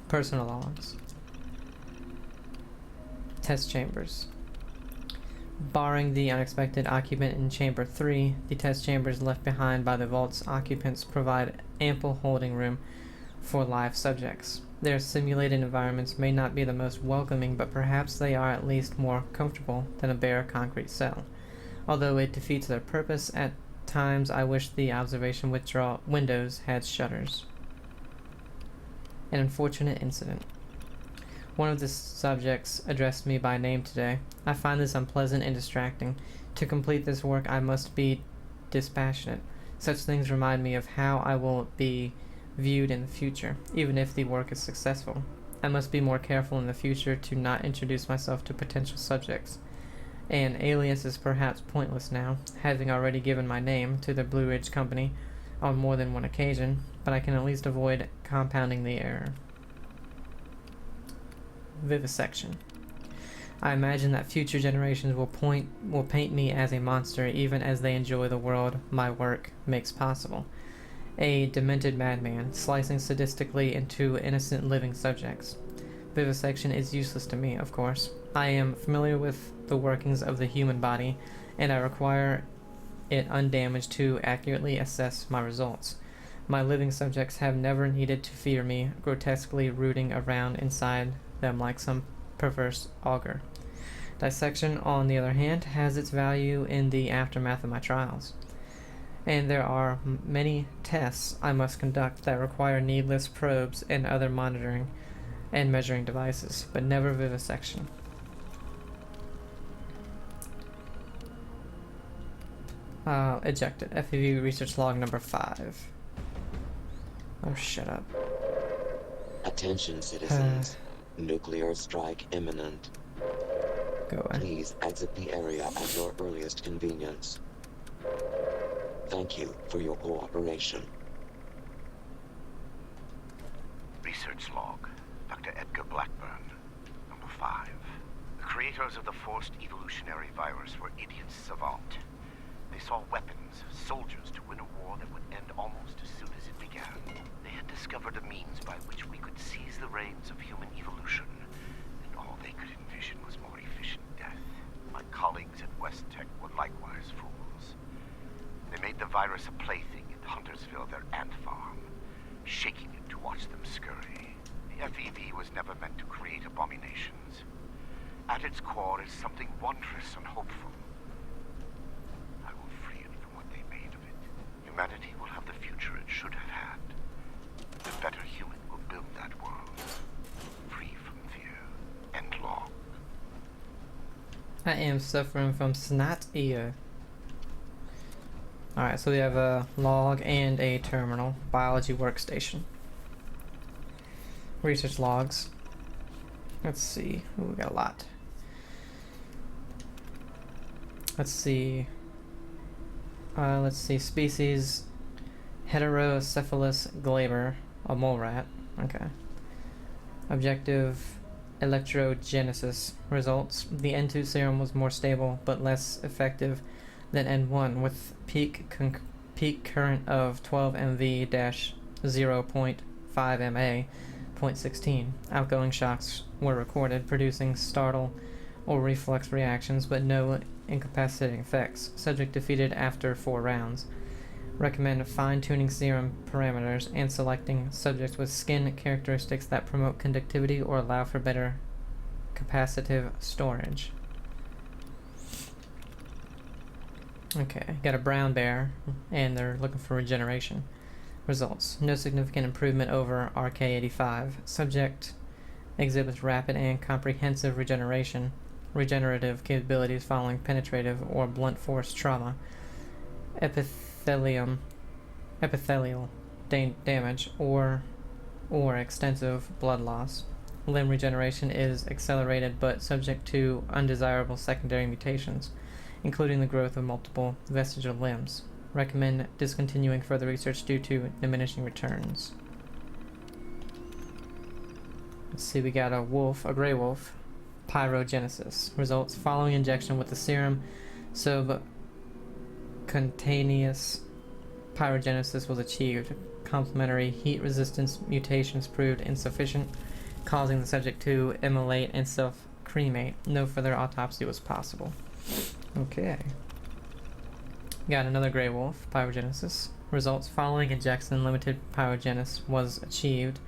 Personal logs. Test chambers. Barring the unexpected occupant in Chamber 3, the test chambers left behind by the vault's occupants provide ample holding room for live subjects. Their simulated environments may not be the most welcoming, but perhaps they are at least more comfortable than a bare concrete cell. Although it defeats their purpose, at times I wish the observation withdrawal windows had shutters. An unfortunate incident. One of the subjects addressed me by name today. I find this unpleasant and distracting. To complete this work, I must be dispassionate. Such things remind me of how I will be viewed in the future, even if the work is successful. I must be more careful in the future to not introduce myself to potential subjects. An alias is perhaps pointless now, having already given my name to the Blue Ridge Company on more than one occasion, but I can at least avoid compounding the error. Vivisection. I imagine that future generations will paint me as a monster even as they enjoy the world my work makes possible. A demented madman, slicing sadistically into innocent living subjects. Vivisection is useless to me, of course. I am familiar with the workings of the human body, and I require it undamaged to accurately assess my results. My living subjects have never needed to fear me, grotesquely rooting around inside them like some perverse augur. Dissection, on the other hand, has its value in the aftermath of my trials. And there are many tests I must conduct that require needless probes and other monitoring and measuring devices, but never vivisection. Ejected. FEV research log number 5. Oh, shut up. Attention, citizens. Nuclear strike imminent. Go away. Please exit the area at your earliest convenience. Thank you for your cooperation. Research log, Dr. Edgar Blackburn, number 5. The creators of the forced evolutionary virus were idiots savant. They saw weapons, soldiers to win a war that would end almost as soon as it began. They had discovered a means by which we could seize the reins of human evolution, and all they could envision was more efficient death. My colleagues at West Tech were likewise fools. They made the virus a plaything at Huntersville, their ant farm, shaking it to watch them scurry. The FEV was never meant to create abominations. At its core is something wondrous and hopeful. I will free it from what they made of it. Humanity will have the future it should have had. The better human will build that world, free from fear. End log. I am suffering from snot ear. Alright, so we have a log and a terminal. Biology workstation. Research logs. Let's see. Ooh, we got a lot. Let's see. Species Heterocephalus glaber, a mole rat. Okay. Objective electrogenesis results. The N2 serum was more stable but less effective than N1 with peak current of 12 MV-0.5 MA, 0.16. Outgoing shocks were recorded, producing startle or reflex reactions, but no incapacitating effects. Subject defeated after 4 rounds. Recommend fine-tuning serum parameters and selecting subjects with skin characteristics that promote conductivity or allow for better capacitive storage. Okay, got a brown bear, and they're looking for regeneration. Results. No significant improvement over RK85. Subject exhibits rapid and comprehensive regeneration. regenerative capabilities following penetrative or blunt force trauma, epithelial damage, or extensive blood loss. Limb regeneration is accelerated but subject to undesirable secondary mutations, including the growth of multiple vestigial limbs. Recommend discontinuing further research due to diminishing returns. Let's see, we got a wolf, a gray wolf. Pyrogenesis. Results following injection with the serum subcutaneous pyrogenesis was achieved. Complementary heat resistance mutations proved insufficient, causing the subject to immolate and self-cremate. No further autopsy was possible. Okay. Got another gray wolf, pyrogenesis. Results following injection, limited pyrogenesis was achieved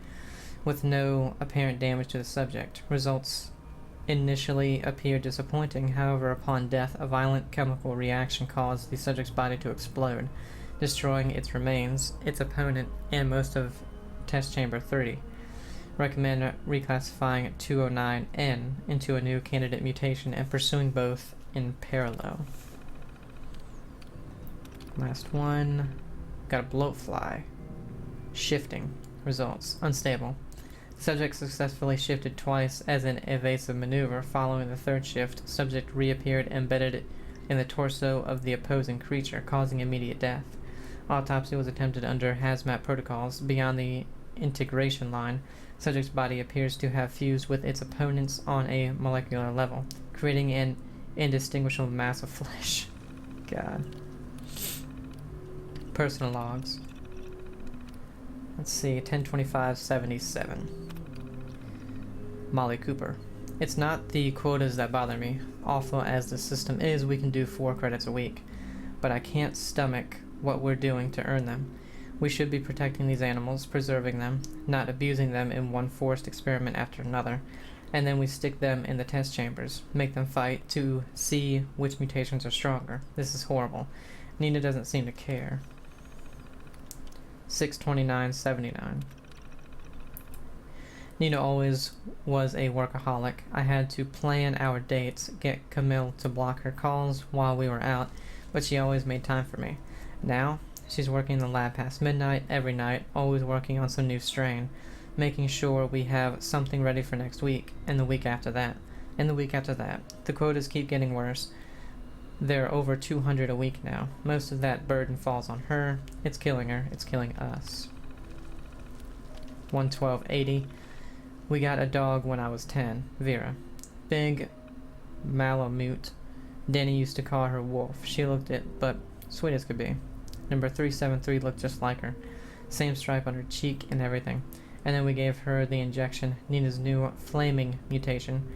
with no apparent damage to the subject. Results initially appeared disappointing. However, upon death, a violent chemical reaction caused the subject's body to explode, destroying its remains, its opponent, and most of test chamber 30. Recommend reclassifying 209N into a new candidate mutation and pursuing both in parallel. Last one. Got a bloatfly. Shifting. Results. Unstable. Subject successfully shifted twice as an evasive maneuver. Following the third shift, subject reappeared embedded in the torso of the opposing creature, causing immediate death. Autopsy was attempted under hazmat protocols. Beyond the integration line, subject's body appears to have fused with its opponent's on a molecular level, creating an indistinguishable mass of flesh. God. Personal logs. Let's see, 1025-77. Molly Cooper. It's not the quotas that bother me. Awful as the system is, we can do 4 credits a week. But I can't stomach what we're doing to earn them. We should be protecting these animals, preserving them, not abusing them in one forced experiment after another. And then we stick them in the test chambers, make them fight to see which mutations are stronger. This is horrible. Nina doesn't seem to care. 629-79. Nina always was a workaholic. I had to plan our dates, get Camille to block her calls while we were out, but she always made time for me. Now, she's working in the lab past midnight, every night, always working on some new strain, making sure we have something ready for next week, and the week after that, and the week after that. The quotas keep getting worse. There are over 200 a week now. Most of that burden falls on her. It's killing her. It's killing us. 112-80. We got a dog when I was 10. Vera. Big Malamute. Danny used to call her Wolf. She looked it, but sweet as could be. Number 373 looked just like her. Same stripe on her cheek and everything. And then we gave her the injection, Nina's new flaming mutation.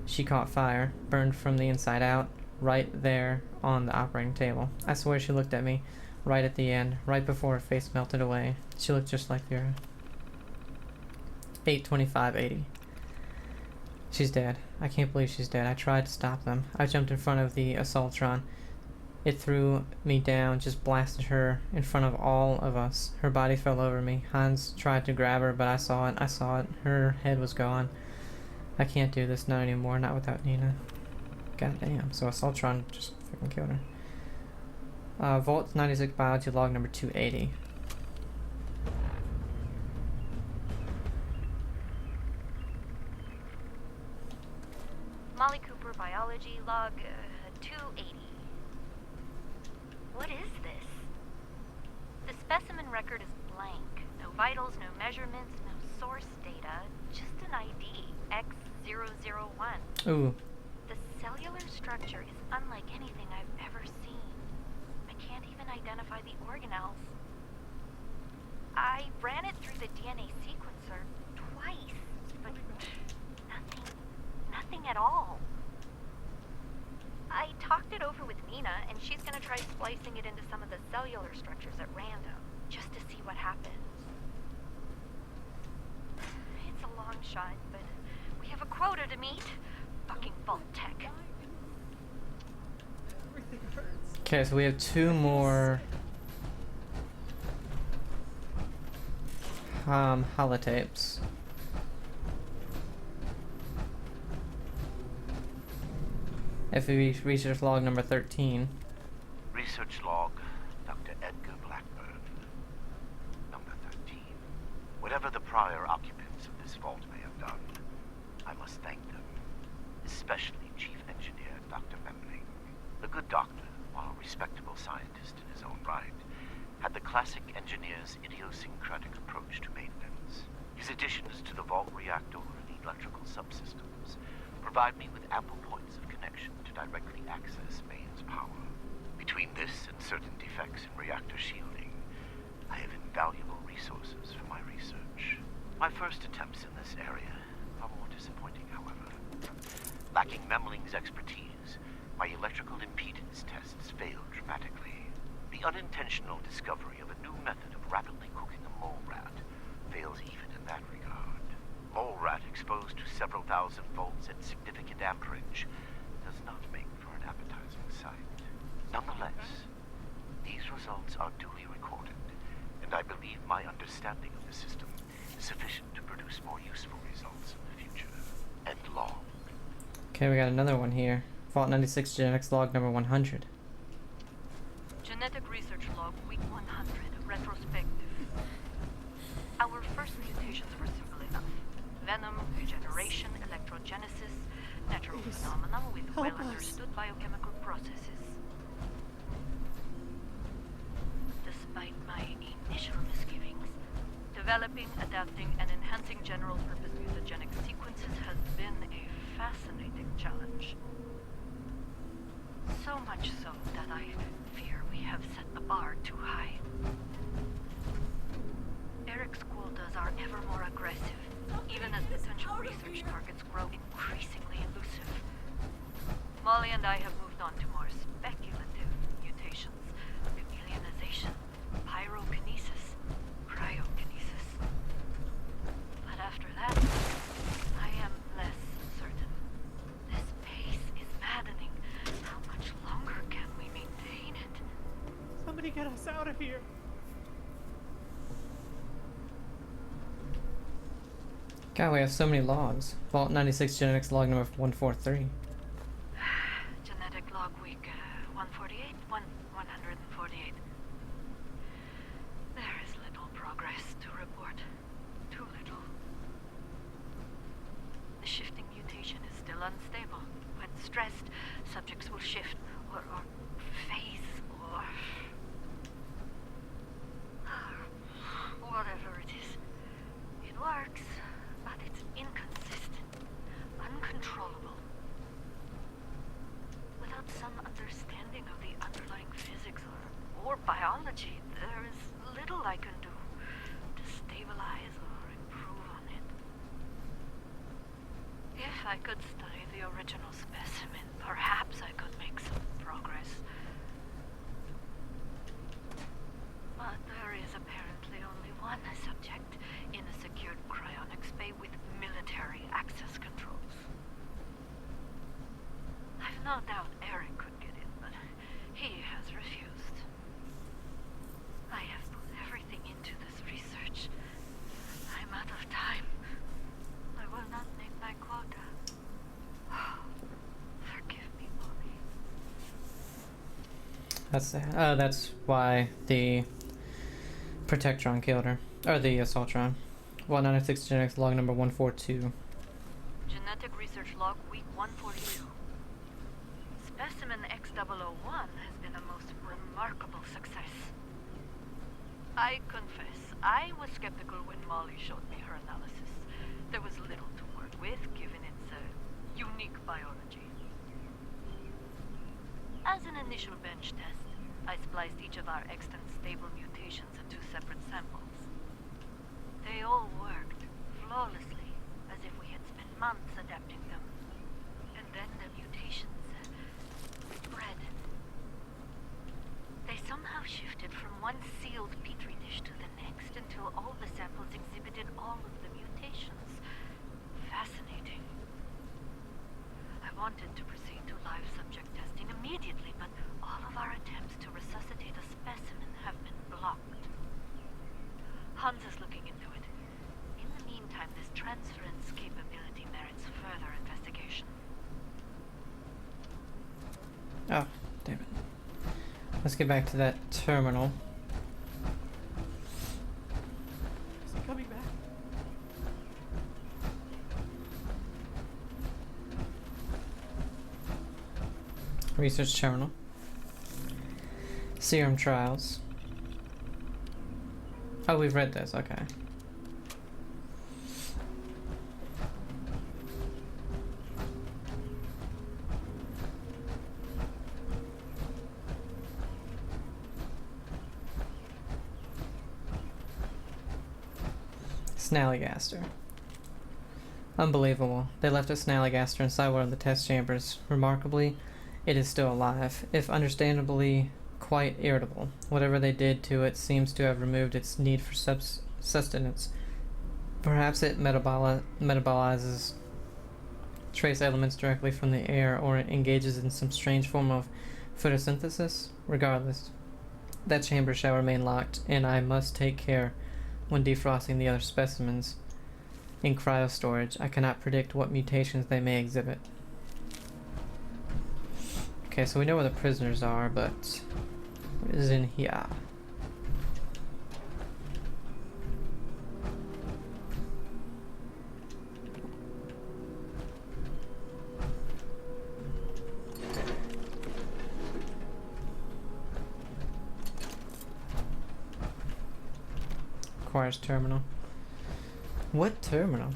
She caught fire, burned from the inside out, right there on the operating table. I swear she looked at me right at the end, right before her face melted away. She looked just like Vera. 825-80. She's dead. I can't believe she's dead. I tried to stop them. I jumped in front of the Assaultron. It threw me down, just blasted her in front of all of us. Her body fell over me. Hans tried to grab her, but I saw it. Her head was gone. I can't do this, not anymore, not without Nina. God damn. So Assaultron just freaking killed her. Vault 96 biology log number 280. Molly Cooper biology log 280. What is this? The specimen record is blank. No vitals, no measurements, no source data. Just an ID, X001. Ooh. The cellular structure is unlike anything I've ever seen. I can't even identify the organelles. I ran it through the DNA sequencer twice, but nothing at all. I talked it over with Nina, and she's gonna try splicing it into some of the cellular structures at random, just to see what happens. It's a long shot, but we have a quota to meet. Fucking Vault Tech. Okay, so we have 2 more holotapes. FEV research log number 13. Research log, Dr. Edgar Blackburn. Number 13. Whatever the prior occupants of this vault may have done, I must thank them. Especially Chief Engineer Dr. Memling. The good doctor, while a respectable scientist in his own right, had the classic engineer's idiosyncratic approach to maintenance. His additions to the vault reactor and the electrical subsystems provide me with ample points of connection to directly access mains power. Between this and certain defects in reactor shielding, I have invaluable resources for my research. My first attempts in this area are more disappointing, however. Lacking Memling's expertise, my electrical impedance tests failed dramatically. The unintentional discovery of a new method of rapidly cooking a mole rat fails even in that regard. Mole rat exposed to several thousand volts at significant amperage does not make for an appetizing sight. Nonetheless, these results are duly recorded, and I believe my understanding of the system is sufficient to produce more useful results in the future. End log. Okay, we got another one here. Vault 96 genetics log number 100. Genetic research log, week 100, retrospective. Our first mutations were simple enough. Venom, regeneration, electrogenesis, natural phenomena with well-understood biochemical processes. Despite my initial misgivings, developing, adapting, and enhancing general-purpose mutagenic sequences has been a fascinating challenge. So much so that I fear we have set the bar too high. Eric's quotas are ever more aggressive, even as potential research targets grow increasingly elusive. Molly and I have moved on to more speculative mutations: alienization, pyrokinesis, cryokinesis. But after that, I am less certain. This pace is maddening. How much longer can we maintain it? Somebody get us out of here. God, we have so many logs. Vault 96 genetics log number 143. Genetic log week 148, 148. There is little progress to report. Too little. The shifting mutation is still unstable. When stressed, subjects will shift or phase or whatever it is. It works, but it's inconsistent, uncontrollable. Without some understanding of the underlying physics or biology, there is little I can do to stabilize or improve on it. If I could study the original specimen, perhaps I could make some progress. But there is apparently only one subject in a secured Cryogenics Bay with military access controls. I've no doubt Eric could get in, but he has refused. I have put everything into this research. I'm out of time. I will not make my quota. Forgive me, Molly. That's why the Protectron killed her. Or the Assaultron. Vault 96 genetics log number 142. Genetic research log week 142. Specimen X001 has been a most remarkable success. I confess, I was skeptical when Molly showed me her analysis. There was little to work with, given its unique biology. As an initial bench test, I spliced each of our extant stable mutations into separate samples. They all worked flawlessly, as if we had spent months adapting them. And then the mutations spread. They somehow shifted from one sealed petri dish to the next until all the samples exhibited all of the mutations. Fascinating. I wanted to proceed to live subject testing immediately, but all of our attempts to resuscitate a specimen have been blocked. Hans is looking into it. In the meantime, this transference capability merits further investigation. Oh, damn it. Let's get back to that terminal. Is he coming back? Research terminal. Serum trials. Oh, we've read this, okay. Snallygaster. Unbelievable. They left a Snallygaster inside one of the test chambers. Remarkably, it is still alive, if understandably quite irritable. Whatever they did to it seems to have removed its need for sustenance. Perhaps it metabolizes trace elements directly from the air, or it engages in some strange form of photosynthesis. Regardless, that chamber shall remain locked, and I must take care when defrosting the other specimens in cryostorage. I cannot predict what mutations they may exhibit. Okay, so we know where the prisoners are, but what is in here? Requires terminal. What terminal?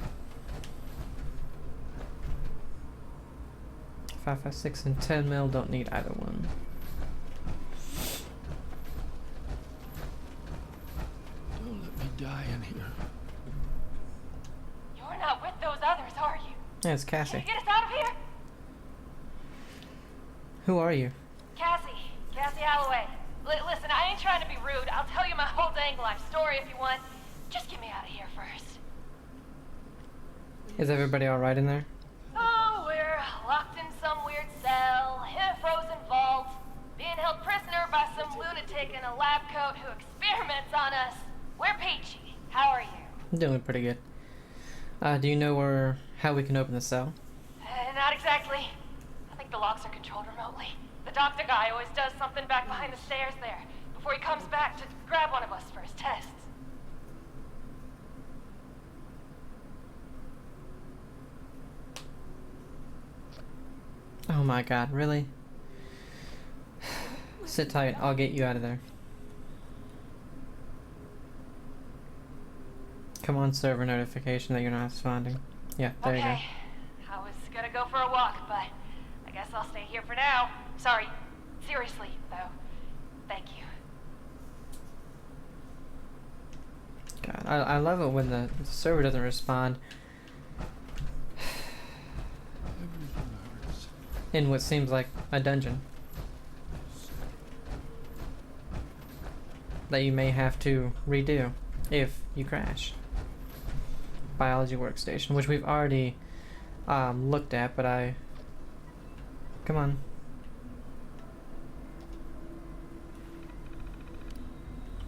5.56 and 10 mil, don't need either one. Don't let me die in here. You're not with those others, are you? Yeah, it's Can Cassie. you get us out of here? Who are you? Cassie Alloway. Listen, I ain't trying to be rude. I'll tell you my whole dang life story if you want. Just get me out of here first. Is everybody alright in there? Oh, we're locked in some weird cell, in a frozen vault, being held prisoner by some lunatic in a lab coat who experiments on us. We're peachy. How are you? I'm doing pretty good. Do you know how we can open the cell? Not exactly. I think the locks are controlled remotely. The doctor guy always does something back behind the stairs there, before he comes back to grab one of us for his tests. Oh my god, really? Sit tight, I'll get you out of there. Come on, server notification that you're not responding. Yeah, there you go. Okay. I was gonna go for a walk, but I guess I'll stay here for now. Sorry. Seriously, though. Thank you. God, I love it when the server doesn't respond in what seems like a dungeon that you may have to redo if you crash. Biology workstation, which we've already looked at, but come on.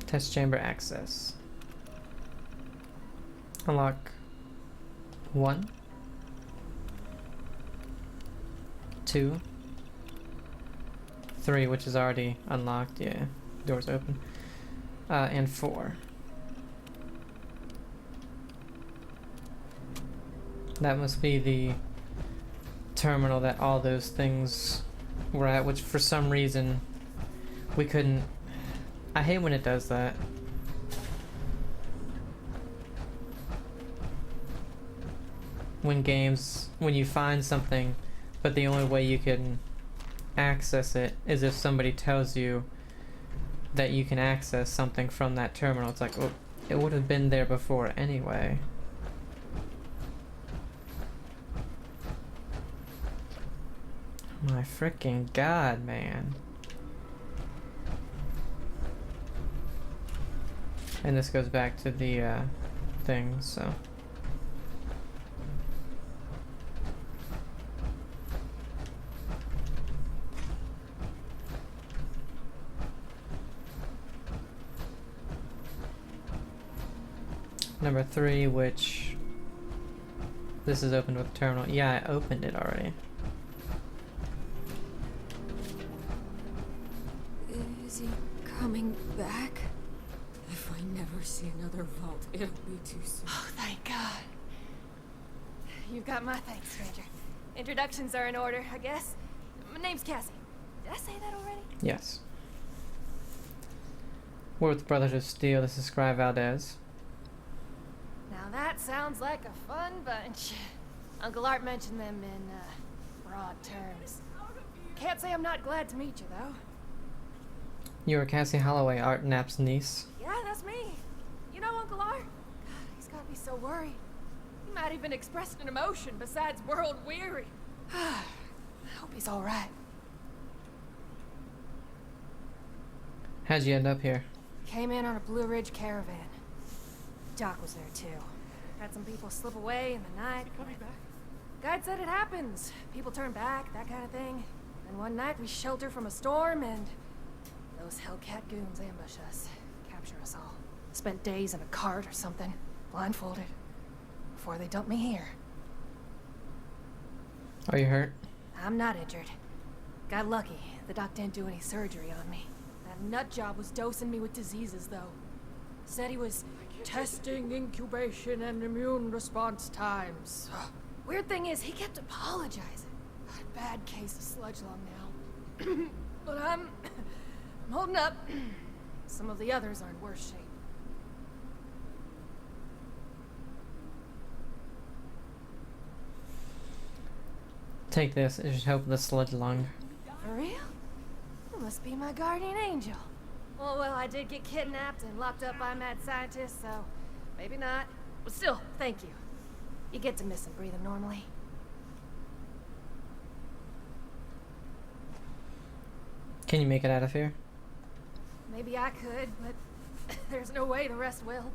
Test chamber access. Unlock 1, 2, 3, which is already unlocked. Yeah, doors open. And 4. That must be the terminal that all those things were at, which for some reason we couldn't. I hate when it does that. When you find something, but the only way you can access it is if somebody tells you that you can access something from that terminal. It's like, oh, it would have been there before anyway. My freaking god, man. And this goes back to the thing, so. Number 3, which this is opened with terminal. Yeah, I opened it already. Is he coming back? If I never see another vault, it'll be too soon. Oh, thank God. You've got my thanks, stranger. Introductions are in order, I guess. My name's Cassie. Did I say that already? Yes. We're with Brothers of Steel. This is Sky Valdez. Now that sounds like a fun bunch. Uncle Art mentioned them in, broad terms. Can't say I'm not glad to meet you, though. You are Cassie Holloway, Art Knapp's niece. Yeah, that's me. You know Uncle Art? God, he's gotta be so worried. He might even express an emotion besides world weary. I hope he's alright. How'd you end up here? Came in on a Blue Ridge caravan. Doc was there too. Had some people slip away in the night. Guide said it happens. People turn back, that kind of thing. And one night we shelter from a storm and those Hellcat goons ambush us. Capture us all. Spent days in a cart or something, blindfolded, before they dumped me here. Are you hurt? I'm not injured. Got lucky. The doc didn't do any surgery on me. That nut job was dosing me with diseases, though. Said he was testing incubation and immune response times. Weird thing is, he kept apologizing. Got a bad case of sludge lung now. But I'm holding up. Some of the others are in worse shape. Take this. It should help the sludge lung. For real? You must be my guardian angel. Well, I did get kidnapped and locked up by mad scientists, so maybe not. But still, thank you. You get to miss and breathe them normally. Can you make it out of here? Maybe I could, but there's no way the rest will.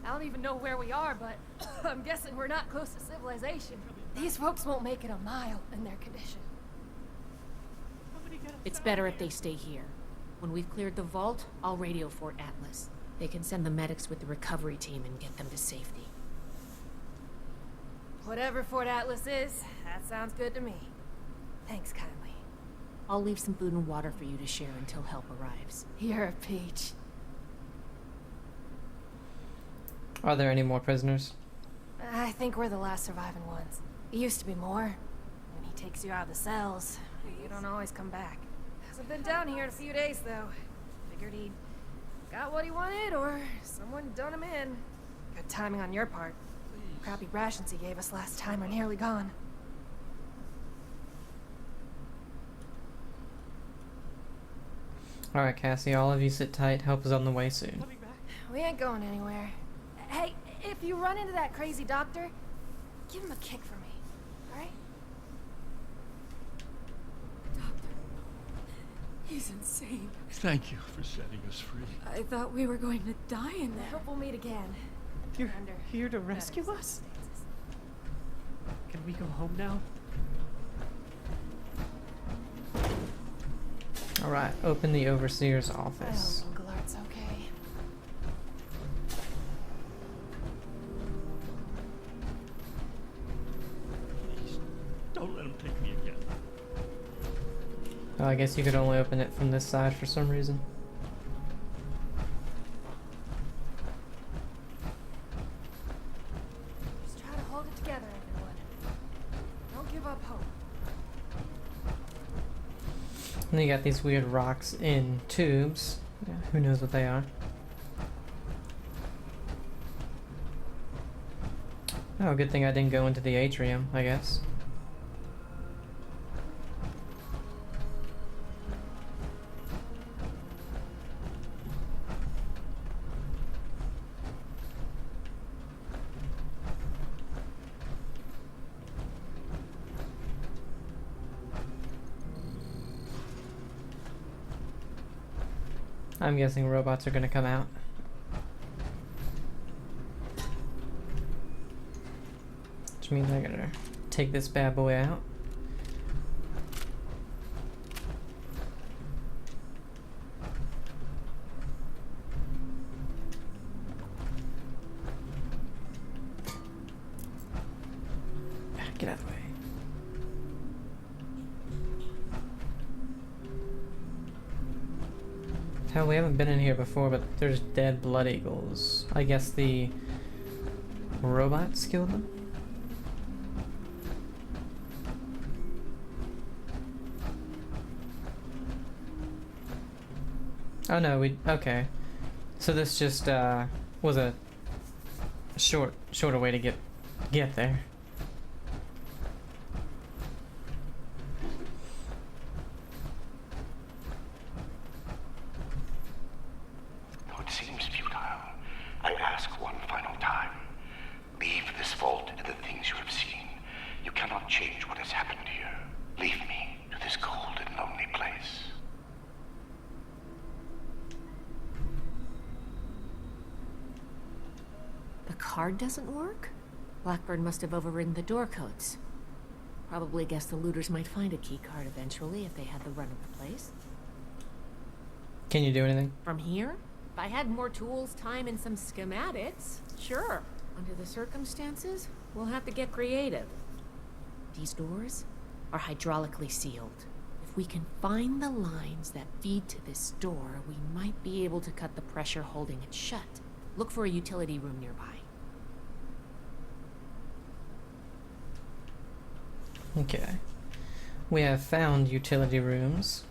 I don't even know where we are, but I'm guessing we're not close to civilization. These folks won't make it a mile in their condition. It's better if they stay here. When we've cleared the vault, I'll radio Fort Atlas. They can send the medics with the recovery team and get them to safety. Whatever Fort Atlas is, that sounds good to me. Thanks kindly. I'll leave some food and water for you to share until help arrives. You're a peach. Are there any more prisoners? I think we're the last surviving ones. It used to be more. When he takes you out of the cells, you don't always come back. Hasn't been down here in a few days, though. Figured he'd got what he wanted, or someone done him in. Good timing on your part. Crappy rations he gave us last time are nearly gone. Alright, Cassie, all of you sit tight. Help is on the way soon. We ain't going anywhere. Hey, if you run into that crazy doctor, give him a kick for me, alright? He's insane. Thank you for setting us free. I thought we were going to die in I there. hope we'll meet again. You're here to rescue us? Can we go home now? Alright, open the Overseer's I office. hope Uncle Art's okay. Please, don't let him take me again. Oh, I guess you could only open it from this side for some reason. Just try to hold it together, everyone. Don't give up hope. And you got these weird rocks in tubes. Yeah, who knows what they are. Oh, good thing I didn't go into the atrium, I guess. I'm guessing robots are gonna come out. Which means I gotta take this bad boy out. Get out of the way. Hell, we haven't been in here before, but there's dead blood eagles. I guess the robots killed them? Oh no, okay. So this just was a shorter way to get there. Though it seems futile, I ask one final time. Leave this vault and the things you have seen. You cannot change what has happened here. Leave me to this cold and lonely place. The card doesn't work? Blackburn must have overridden the door codes. Probably guessed the looters might find a key card eventually if they had the run of the place. Can you do anything? From here? If I had more tools, time, and some schematics, sure. Under the circumstances, we'll have to get creative. These doors are hydraulically sealed. If we can find the lines that feed to this door, we might be able to cut the pressure holding it shut. Look for a utility room nearby. Okay. We have found utility rooms.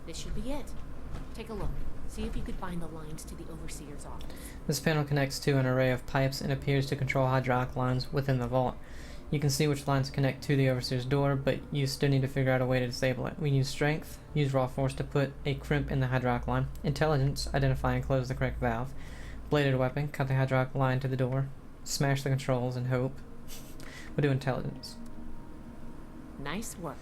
This should be it. Take a look. See if you could find the lines to the Overseer's office. This panel connects to an array of pipes and appears to control hydraulic lines within the vault. You can see which lines connect to the Overseer's door, but you still need to figure out a way to disable it. We use Strength, use Raw Force to put a crimp in the hydraulic line. Intelligence, identify and close the correct valve. Bladed Weapon, cut the hydraulic line to the door. Smash the controls and hope. We'll do Intelligence. Nice work.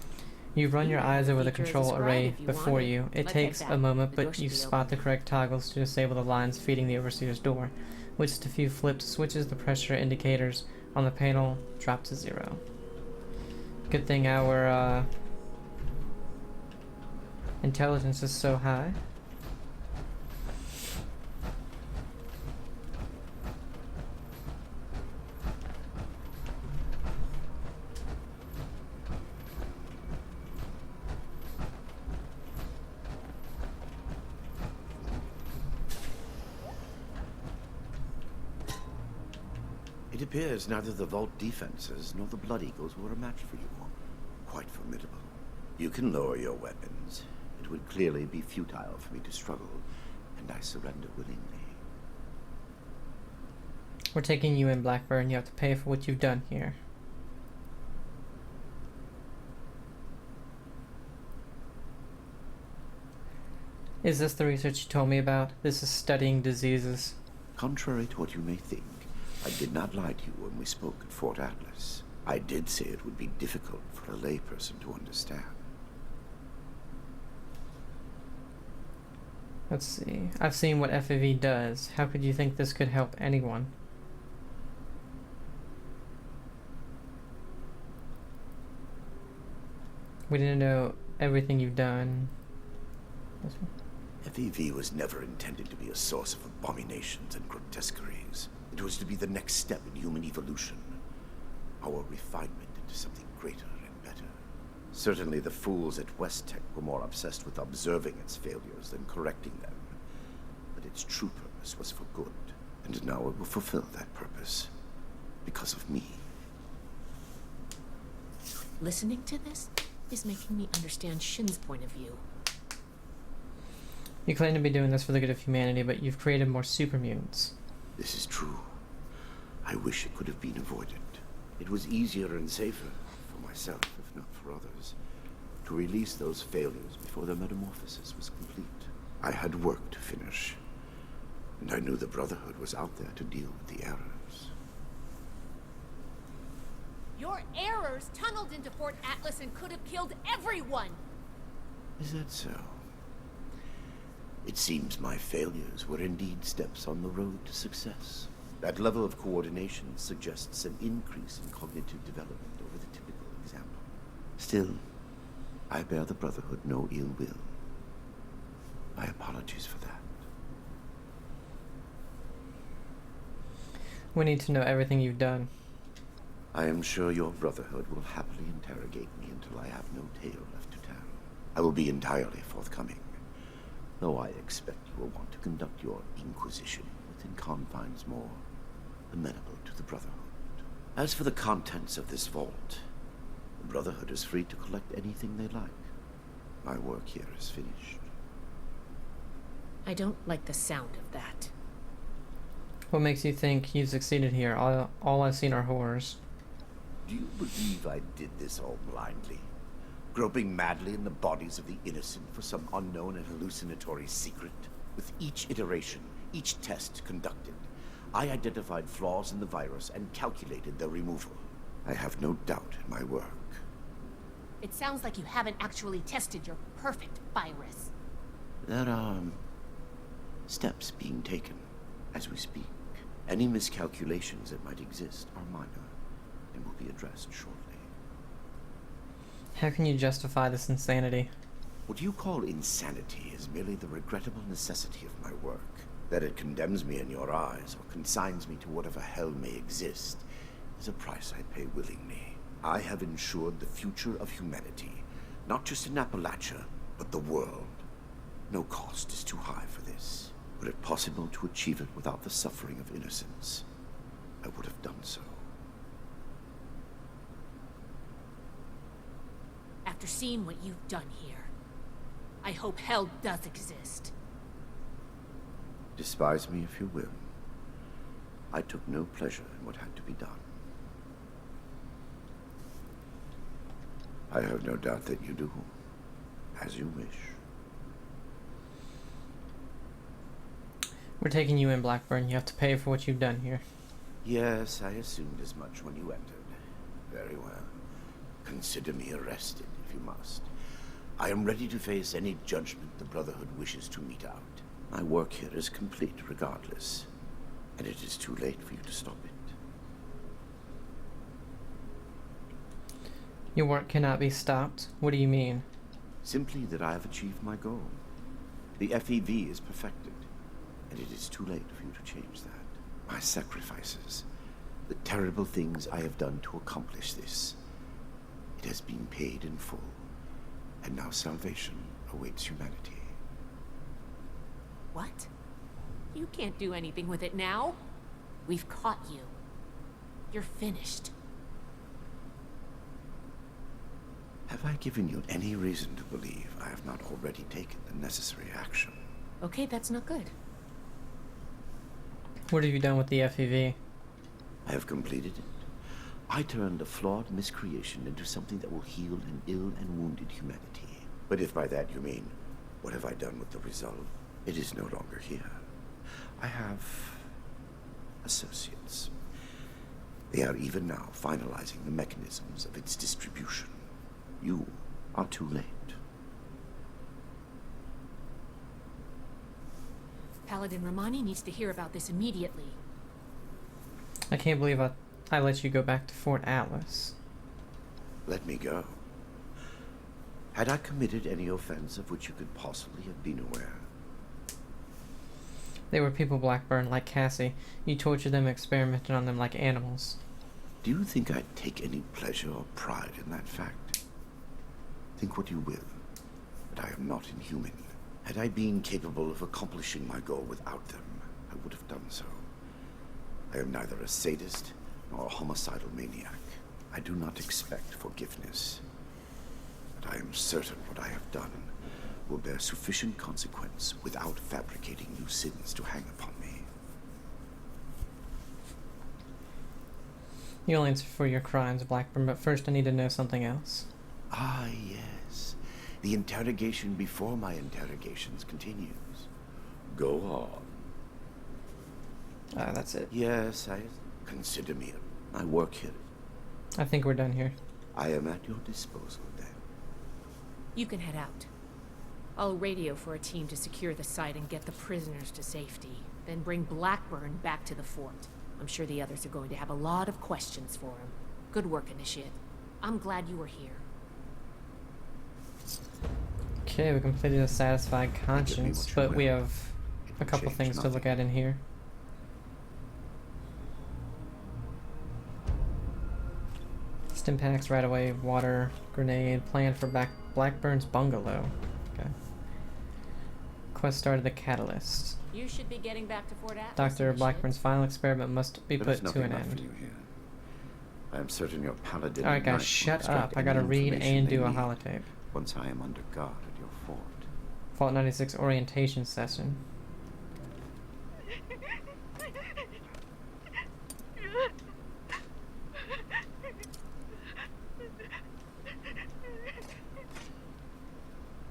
You run your eyes over the control array before you. It takes a moment, but you spot the correct toggles to disable the lines feeding the Overseer's door. With just a few flipped switches, the pressure indicators on the panel drop to 0. Good thing our intelligence is so high. It appears neither the vault defenses nor the Blood Eagles were a match for you. Quite formidable. You can lower your weapons. It would clearly be futile for me to struggle, and I surrender willingly. We're taking you in, Blackburn. You have to pay for what you've done here. Is this the research you told me about? This is studying diseases. Contrary to what you may think, I did not lie to you when we spoke at Fort Atlas. I did say it would be difficult for a layperson to understand. Let's see. I've seen what FAV does. How could you think this could help anyone? We didn't know everything you've done. FEV was never intended to be a source of abominations and grotesqueries. It was to be the next step in human evolution. Our refinement into something greater and better. Certainly the fools at West Tech were more obsessed with observing its failures than correcting them. But its true purpose was for good. And now it will fulfill that purpose. Because of me. Listening to this is making me understand Shin's point of view. You claim to be doing this for the good of humanity, but you've created more super mutants. This is true. I wish it could have been avoided. It was easier and safer, for myself, if not for others, to release those failures before their metamorphosis was complete. I had work to finish, and I knew the Brotherhood was out there to deal with the errors. Your errors tunneled into Fort Atlas and could have killed everyone! Is that so? It seems my failures were indeed steps on the road to success. That level of coordination suggests an increase in cognitive development over the typical example. Still, I bear the Brotherhood no ill will. My apologies for that. We need to know everything you've done. I am sure your Brotherhood will happily interrogate me until I have no tale left to tell. I will be entirely forthcoming, though I expect you will want to conduct your inquisition within confines more amenable to the Brotherhood. As for the contents of this vault, the Brotherhood is free to collect anything they like. My work here is finished. I don't like the sound of that. What makes you think you've succeeded here? All I've seen are horrors. Do you believe I did this all blindly? Groping madly in the bodies of the innocent for some unknown and hallucinatory secret? With each iteration, each test conducted, I identified flaws in the virus and calculated their removal. I have no doubt in my work. It sounds like you haven't actually tested your perfect virus. There are steps being taken as we speak. Any miscalculations that might exist are minor and will be addressed shortly. How can you justify this insanity? What you call insanity is merely the regrettable necessity of my work. That it condemns me in your eyes or consigns me to whatever hell may exist is a price I pay willingly. I have ensured the future of humanity, not just in Appalachia, but the world. No cost is too high for this. Were it possible to achieve it without the suffering of innocence, I would have done so. After seeing what you've done here, I hope hell does exist. Despise me if you will. I took no pleasure in what had to be done. I have no doubt that you do, as you wish. We're taking you in, Blackburn. You have to pay for what you've done here. Yes, I assumed as much when you entered. Very well. Consider me arrested, if you must. I am ready to face any judgment the Brotherhood wishes to mete out. My work here is complete regardless, and it is too late for you to stop it. Your work cannot be stopped? What do you mean? Simply that I have achieved my goal. The FEV is perfected, and it is too late for you to change that. My sacrifices, the terrible things I have done to accomplish this, it has been paid in full, and now salvation awaits humanity. What? You can't do anything with it now. We've caught you. You're finished. Have I given you any reason to believe I have not already taken the necessary action? Okay, that's not good. What have you done with the FEV? I have completed it. I turned a flawed miscreation into something that will heal an ill and wounded humanity. But if by that you mean, what have I done with the result? It is no longer here. I have associates. They are even now finalizing the mechanisms of its distribution. You are too late. Paladin Romani needs to hear about this immediately. I can't believe I let you go back to Fort Atlas. Let me go. Had I committed any offense of which you could possibly have been aware? They were people, Blackburn, like Cassie. You tortured them and experimented on them like animals. Do you think I'd take any pleasure or pride in that fact? Think what you will, but I am not inhuman. Had I been capable of accomplishing my goal without them, I would have done so. I am neither a sadist nor a homicidal maniac. I do not expect forgiveness, but I am certain what I have done will bear sufficient consequence without fabricating new sins to hang upon me. You'll answer for your crimes, Blackburn, but first I need to know something else. Ah, yes. The interrogation before my interrogations continues. Go on. That's it. Yes, I consider me. I work here. I think we're done here. I am at your disposal, then. You can head out. I'll radio for a team to secure the site and get the prisoners to safety. Then bring Blackburn back to the fort. I'm sure the others are going to have a lot of questions for him. Good work, Initiate. I'm glad you were here. Okay, we completed a satisfied conscience, but we have a couple things to look at in here. Stim packs right away. Water grenade. Plan for Blackburn's bungalow. Okay. Quest started the catalyst. You should be getting back to Fort Atlas. Dr. Blackburn's final experiment must be There put is to nothing an left end. for you here. I am certain your paladin. Alright, guys, knight will shut extract up. I any gotta read information and they do a need holotape. Once I am under guard at your fort. Vault 96 orientation session.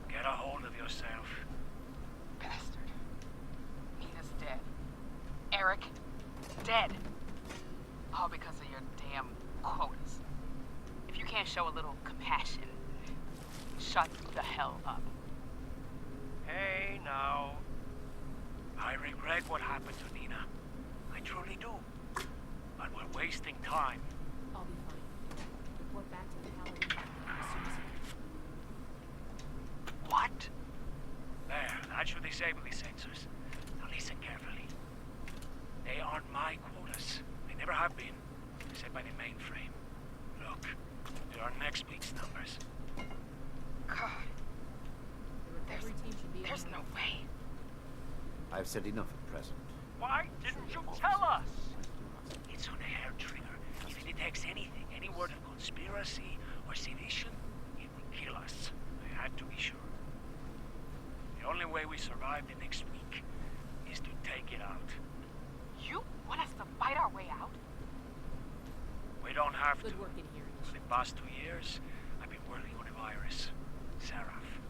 Get a hold of yourself. Bastard. Nina's dead. Eric, dead. All because of your damn quotas. If you can't show a little compassion, shut the hell up. Hey, now. I regret what happened to Nina. I truly do. But we're wasting time. I'll be fine. Report back to the Paladin as soon as you can. What? There, that should disable the sensors. Now listen carefully. They aren't my quotas. They never have been. Set by the mainframe. Look, there are next week's numbers. God. There's no way. I've said enough at present. Why didn't you tell us? It's on a hair trigger. If it detects anything, any word of conspiracy or sedition, it will kill us. I had to be sure. The only way we survive the next week is to take it out. You want us to fight our way out? We don't have to. Good work in here. For the past 2 years, I've been working on a virus, Seraph.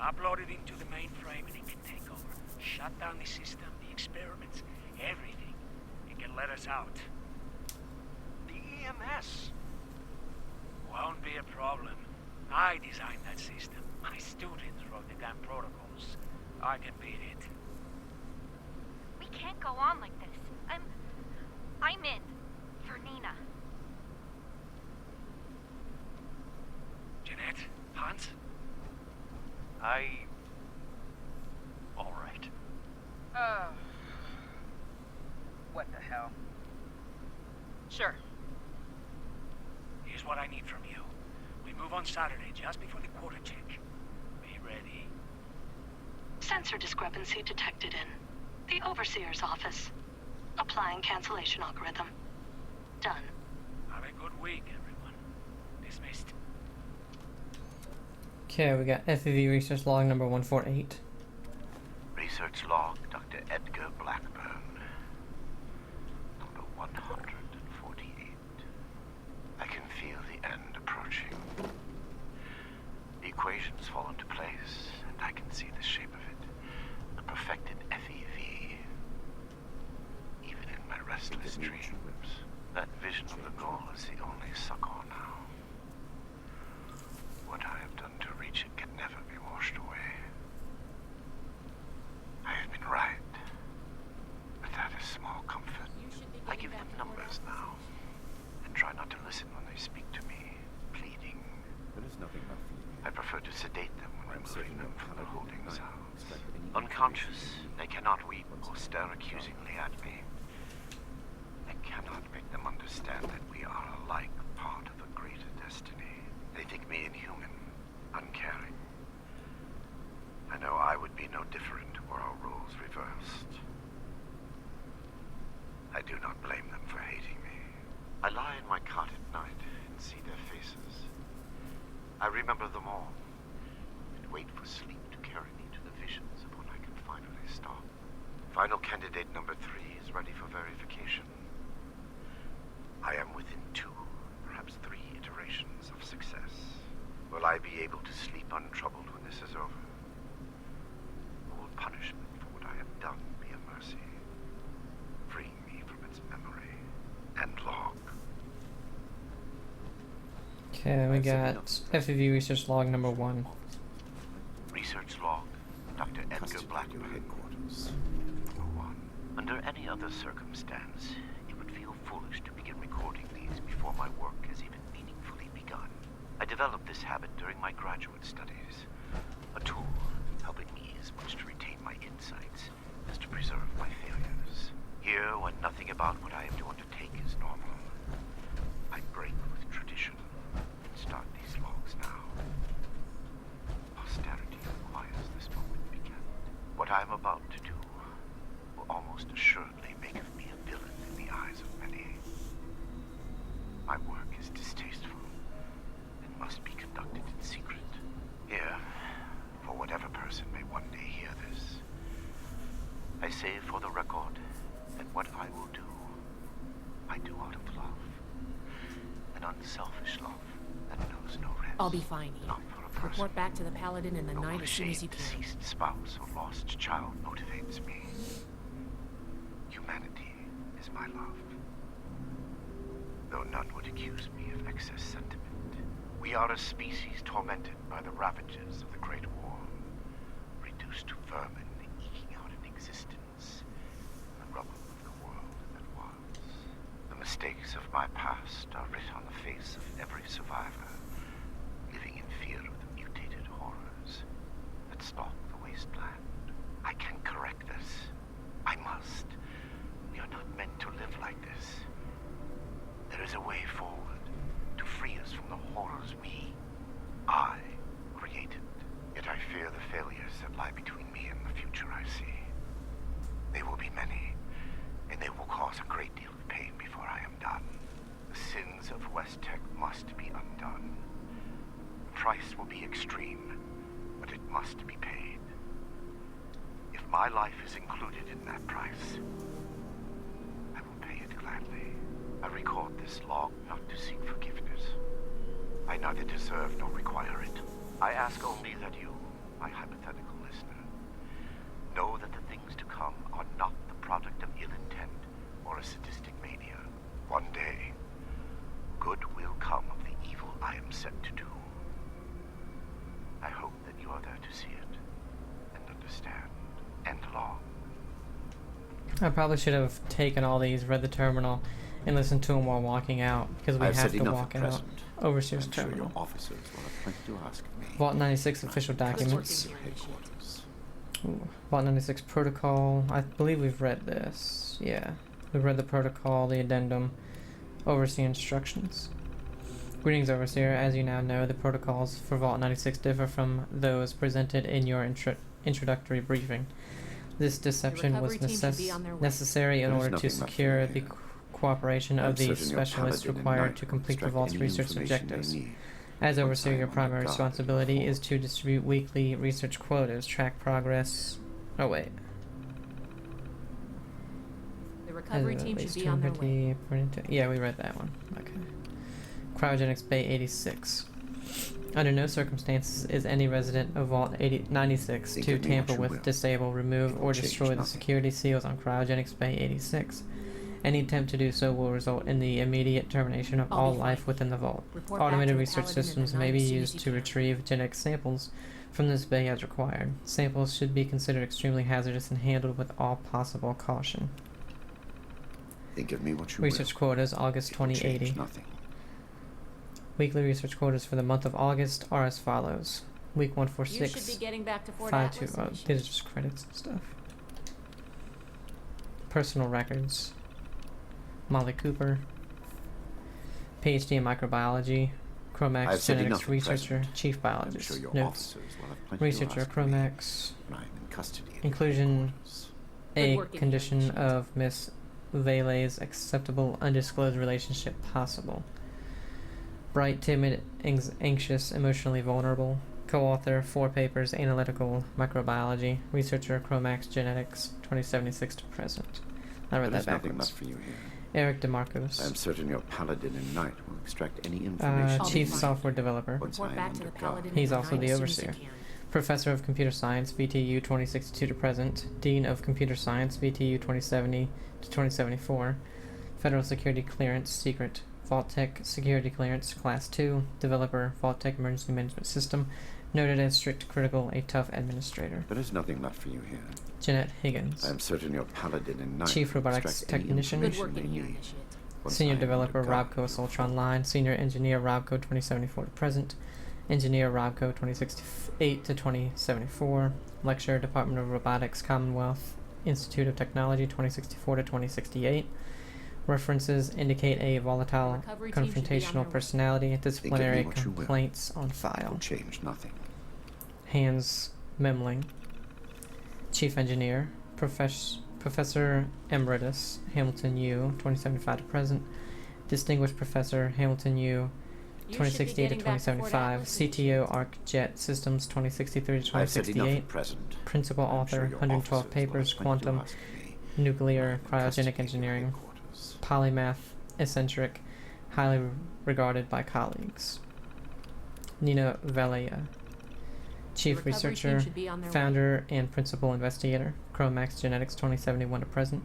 Upload it into the mainframe and it can take over. Shut down the system, the experiments, everything. It can let us out. The EMS won't be a problem. I designed that system. My students wrote the damn protocols. I can beat it. We can't go on like this. I'm in. For Nina. Jeanette? Hans? All right. What the hell? Sure. Here's what I need from you. We move on Saturday, just before the quota check. Be ready. Sensor discrepancy detected in the Overseer's office. Applying cancellation algorithm. Done. Have a good week, everyone. Dismissed. Okay, we got FEV research log number 148. Research log, Dr. Edgar Blackburn. Number 148. I can feel the end approaching. The equations fall into place, and I can see the shape of it. The perfected FEV. Even in my restless dreams, that vision of the goal is the only succor now. What I have done to reach it can never be washed away. I have been right, but that is small comfort. I give them numbers now, and try not to listen when they speak to me, pleading. There is nothing left for you. I prefer to sedate them when removing them from the holding cells. Unconscious, they cannot weep or stare accusingly at me. I cannot make them understand that we are alike part of a greater destiny. They think me inhuman, uncaring. I know I would be no different were our roles reversed. I do not blame them for hating me. I lie in my cot at night and see their faces. I remember them all, and wait for sleep to carry me to the visions upon I can finally stop. Final candidate number 3 is ready for verification. I am within 2, perhaps 3 iterations of success. Will I be able to sleep untroubled when this is over? Or will punishment for what I have done be a mercy, freeing me from its memory and log? Okay, then we got FEV research log number 1. Research log, Dr. Edgar Blackburn. Headquarters. Number 1. Under any other circumstance, it would feel foolish to begin recording these before my work has even meaningfully begun. I developed this habit during my graduate studies, a tool helping me as much to retain my insights as to preserve my failures. Here, when nothing about what I am to undertake is normal, I break with tradition. What I'm about to do will almost assuredly make of me a villain in the eyes of many. My work is distasteful and must be conducted in secret. Here, for whatever person may one day hear this, I say for the record that what I will do, I do out of love. An unselfish love that knows no rest. I'll be fine here. Not for a person. Report back to the Paladin in the No night as soon as you cliched can. deceased spouse or lost child motivates me. Humanity is my love. Though none would accuse me of excess sentiment. We are a species tormented by the ravages of the Great War, reduced to vermin eking out an existence in the rubble of the world that was. The mistakes of my past are writ on the face of every survivor, living in fear of the mutated horrors that stalk the wasteland. I can correct this. I must. We are not meant to live like this. There is a way forward to free us from the horrors I created. Yet I fear the failures that lie between me and the future I see. They will be many, and they will cause a great deal of pain before I am done. The sins of West Tech must be undone. The price will be extreme, but it must be paid. If my life is included in that price, I will pay it gladly. I record this log not to seek forgiveness. I neither deserve nor require it. I ask only that you, my hypothetical listener, know that the things to come are not the product of ill intent or a sadistic mania. One day, good will come of the evil I am set to do. I hope that you are there to see it and understand and along. I probably should have taken all these, read the terminal, and listened to them while walking out, because we have to walk out. Overseer's terminal. Your officers will have plenty to ask of me. Vault 96 official documents. Ooh. Vault 96 protocol. I believe we've read this. Yeah. We've read the protocol, the addendum, overseer instructions. Greetings, Overseer. As you now know, the protocols for Vault 96 differ from those presented in your introductory briefing. This deception was necessary in order to secure the cooperation of the specialists required to complete the Vault's research objectives. As Overseer, your primary responsibility is to distribute weekly research quotas, track progress... Oh, wait. The recovery team should be on their way. Yeah, we read that one. Okay. Cryogenics Bay 86. Under no circumstances is any resident of Vault 96 to tamper with, disable, remove, or destroy the security seals on Cryogenics Bay 86. Any attempt to do so will result in the immediate termination of all life within the vault. Automated research systems may be used to retrieve genetic samples from this bay as required. Samples should be considered extremely hazardous and handled with all possible caution. Think of me what you research quotas, August 2080. Weekly research quotas for the month of August are as follows. Week 146. You should be getting back to Fort 5-2. Oh, these are just credits and stuff. Personal records. Molly Cooper, PhD in microbiology, Chromax genetics researcher, chief biologist. Notes. Researcher Chromax. Inclusion a condition of Miss Vele's acceptable undisclosed relationship possible. Bright, timid, anxious, emotionally vulnerable. Co-author 4 papers, analytical microbiology. Researcher Chromax genetics 2076 to present. I read that backwards. For you here. Eric DeMarcos. I am certain your Paladin in Night will extract any information. Chief software developer. He's also the Overseer. Professor of Computer Science, VTU 2062 to present. Dean of Computer Science, VTU 2070 to 2074. Federal Security Clearance, Secret. Vault-Tech Security Clearance, Class 2. Developer, Vault-Tech Emergency Management System. Noted as strict, critical, a tough administrator. There is nothing left for you here. Jeanette Higgins. I am certain your Paladin in Night. Chief Robotics Technician. Senior Developer, Robco Soltron Line. Senior Engineer, Robco 2074 to present. Engineer, Robco 2068 to 2074. Lecturer, Department of Robotics, Commonwealth Institute of Technology 2064 to 2068. References indicate a volatile, confrontational personality, disciplinary complaints on file. Change nothing. Hans Memling. Chief Engineer, Professor Emeritus, Hamilton U, 2075 to present. Distinguished Professor, Hamilton U, 2068 to 2075. CTO, Arc Jet Systems, 2063 to I've said enough 2068. at present. Principal I'm author, sure your 112 officers papers, will have plenty to quantum, ask me. nuclear, I'm cryogenic investigating engineering, headquarters. polymath, eccentric, highly regarded by colleagues. Nina Valea, Chief recovery team Researcher, should be on their Founder and Principal Investigator, Chromax Genetics 2071 to present.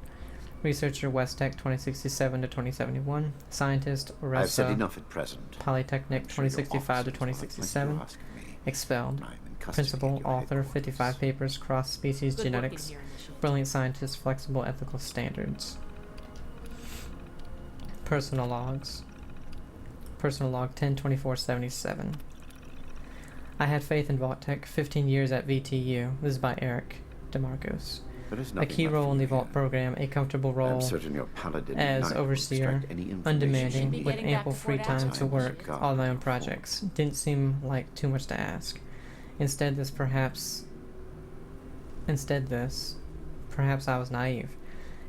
Researcher West Tech 2067 to 2071. Scientist I've said Oresa enough at present. Polytechnic I'm sure your 2065 to officers will have plenty to 2067. ask me. Expelled. I'm in custody Principal at your Author headquarters. 55 papers, cross species Good working genetics. here in the shelter. Brilliant scientist, flexible ethical standards. Personal logs. Personal log 102477. I had faith in Vault Tech, 15 years at VTU. This is by Eric DeMarcos. There is A nothing key left role for in the you Vault here. program, a comfortable I'm role certain your paladin as Knight will overseer, extract any information you undemanding, need. with getting back ample to free Fort time Atlas to and work shit. on my own projects. Didn't seem like too much to ask. Instead, perhaps I was naive.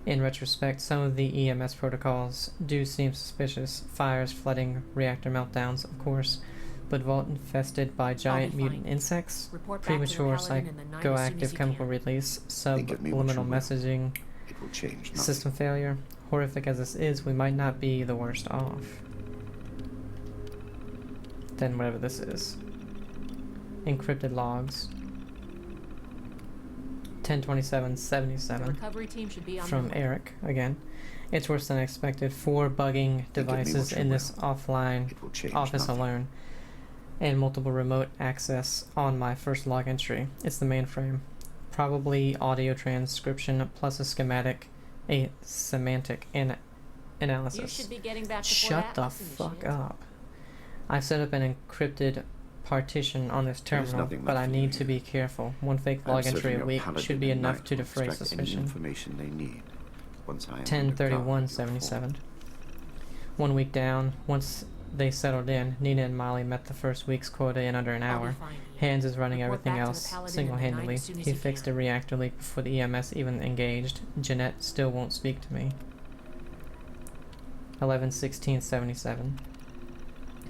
In retrospect, some of the EMS protocols do seem suspicious. Fires, flooding, reactor meltdowns, of course. But Vault infested by giant fine. mutant insects, Report back to the premature Paladin in the night as soon as psychoactive you chemical can. release, Think of me what you subliminal will. messaging, It will change nothing. system failure. Horrific as this is, we might not be the worst off. Then whatever this is. Encrypted logs. The 102777 recovery team should be on from their way. Eric again. It's worse than I expected. 4 bugging Think of me devices what you in this will. offline It will change office nothing. alone, and multiple remote access on my first log entry. It's the mainframe. Probably audio transcription plus a semantic analysis. You should be getting back to Fort Shut the Atlas and fuck shit. up. I've set up an encrypted partition on this There's terminal, nothing but left I for you need to here. be careful. One fake I'm log entry certain a your week paladin should be enough Knight to will defray extract any suspicion. information they need. Once I am 103177. 1 week down. Once they settled in, Nina and Molly met the first week's quota in under an I'll be hour. fine here. Hands is running Report everything back to the else Paladin in the single-handedly. night as soon as He you fixed can. a reactor leak before the EMS even engaged. Jeanette still won't speak to me. 111677.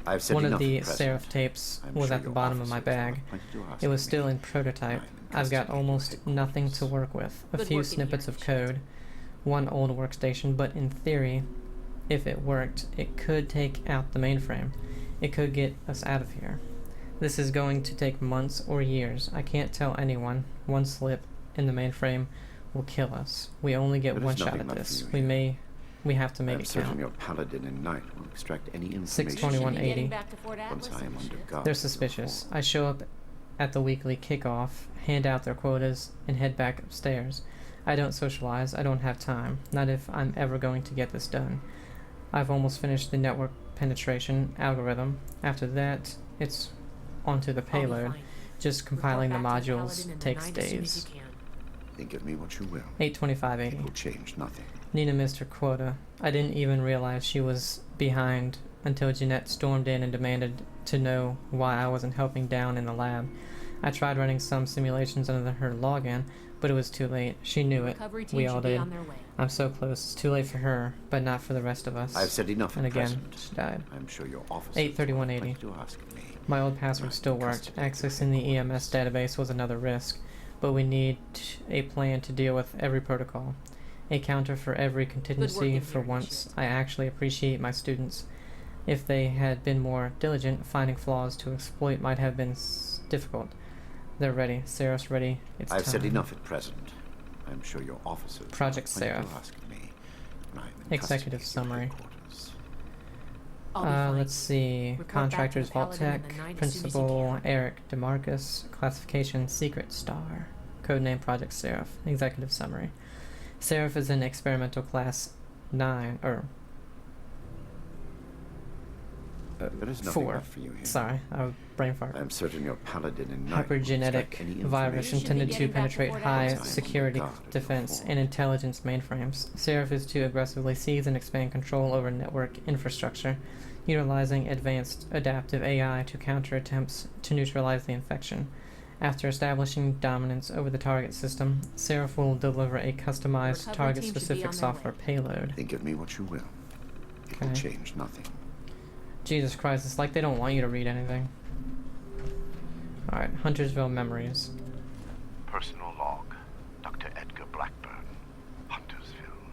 I've said One of enough the at present. Seraph tapes I'm was sure at the your bottom of my officers will have bag. plenty to ask It was me. still in prototype. I've got almost nothing to work with. A Good few working snippets here of in code, one old workstation, but in theory, if it worked, it could take out the mainframe. It could get us out of here. This is going to take months or years. I can't tell anyone. One slip in the mainframe will kill us. We only get There is one shot nothing at left this. for you We have to make I'm it certain count. your paladin and knight will extract any information 62180. Getting back to Fort once Atlas I am and under shit. guard. They're suspicious. I show up at the weekly kickoff, hand out their quotas, and head back upstairs. I don't socialize. I don't have time. Not if I'm ever going to get this done. I've almost finished the network penetration algorithm. After that, it's onto the I'll be payload. fine. Just compiling the Report back to the modules Paladin in the takes night as soon as days. you can. Think of me what you will. 82580. It will change nothing. Nina missed her quota. I didn't even realize she was behind until Jeanette stormed in and demanded to know why I wasn't helping down in the lab. I tried running some simulations under her login, but it was too late. She knew it. Recovery team We all should be did. on their way. I'm so close. It's too late for her, but not for the rest of us. I've said enough And at again, present. she died. I'm sure your officers 83180. will have plenty to ask me. My old password still worked. Accessing the EMS database was another risk, but we need a plan to deal with every protocol. A counter for every contingency. working For here, once, I actually appreciate my students. If they had been more diligent, finding flaws to exploit might have been difficult. They're ready. Seraph's ready. It's I've time. said enough at present. I'm sure your officers Project will have plenty Seraph. to ask me. when I'm in Executive custody at your summary. headquarters. I'll be fine. Let's see. Report back to Contractors the Vault Paladin in Tech. the night as soon as you Principal can. Eric DeMarcus. Classification Secret Star. Codename Project Seraph. Executive summary. Seraph is in experimental class 9 or There is nothing 4. left for you here. Sorry, I brain fart. I'm certain your paladin and knight will Hypergenetic extract any virus information intended to Getting back to penetrate Fort high Atlas. security God, in defense your and intelligence mainframes. Seraph is to aggressively seize and expand control over network infrastructure, utilizing advanced adaptive AI to counter attempts to neutralize the infection. After establishing dominance over the target system, Seraph will deliver a customized, target-specific software payload. Think of me what you will. It will change nothing. Jesus Christ, it's like they don't want you to read anything. Alright, Huntersville memories. Personal log, Dr. Edgar Blackburn, Huntersville.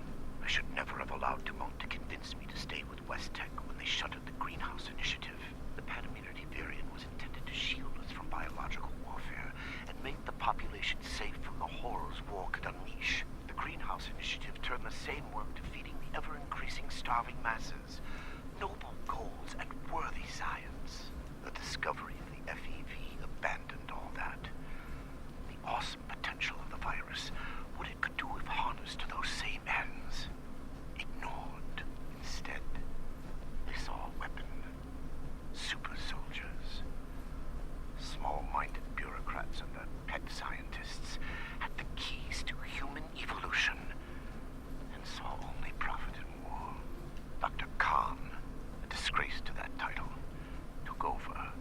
I should never have allowed Dumont to convince me to stay with West Tech when they shuttered the Greenhouse Initiative. The Panimmunity variant was intended to shield us from biological warfare and make the population safe from the horrors war could unleash. The Greenhouse Initiative turned the same work to feeding the ever-increasing starving masses. Noble goals and worthy science. The discovery of the FEV abandoned all that. The awesome potential of the virus, what it could do if harnessed to those same ends. Ignored. Instead, they saw a weapon. Super soldiers. Small-minded bureaucrats and their pet scientists had the keys to human evolution and saw only profit in war. Dr. Khan, a disgrace to that title, took over.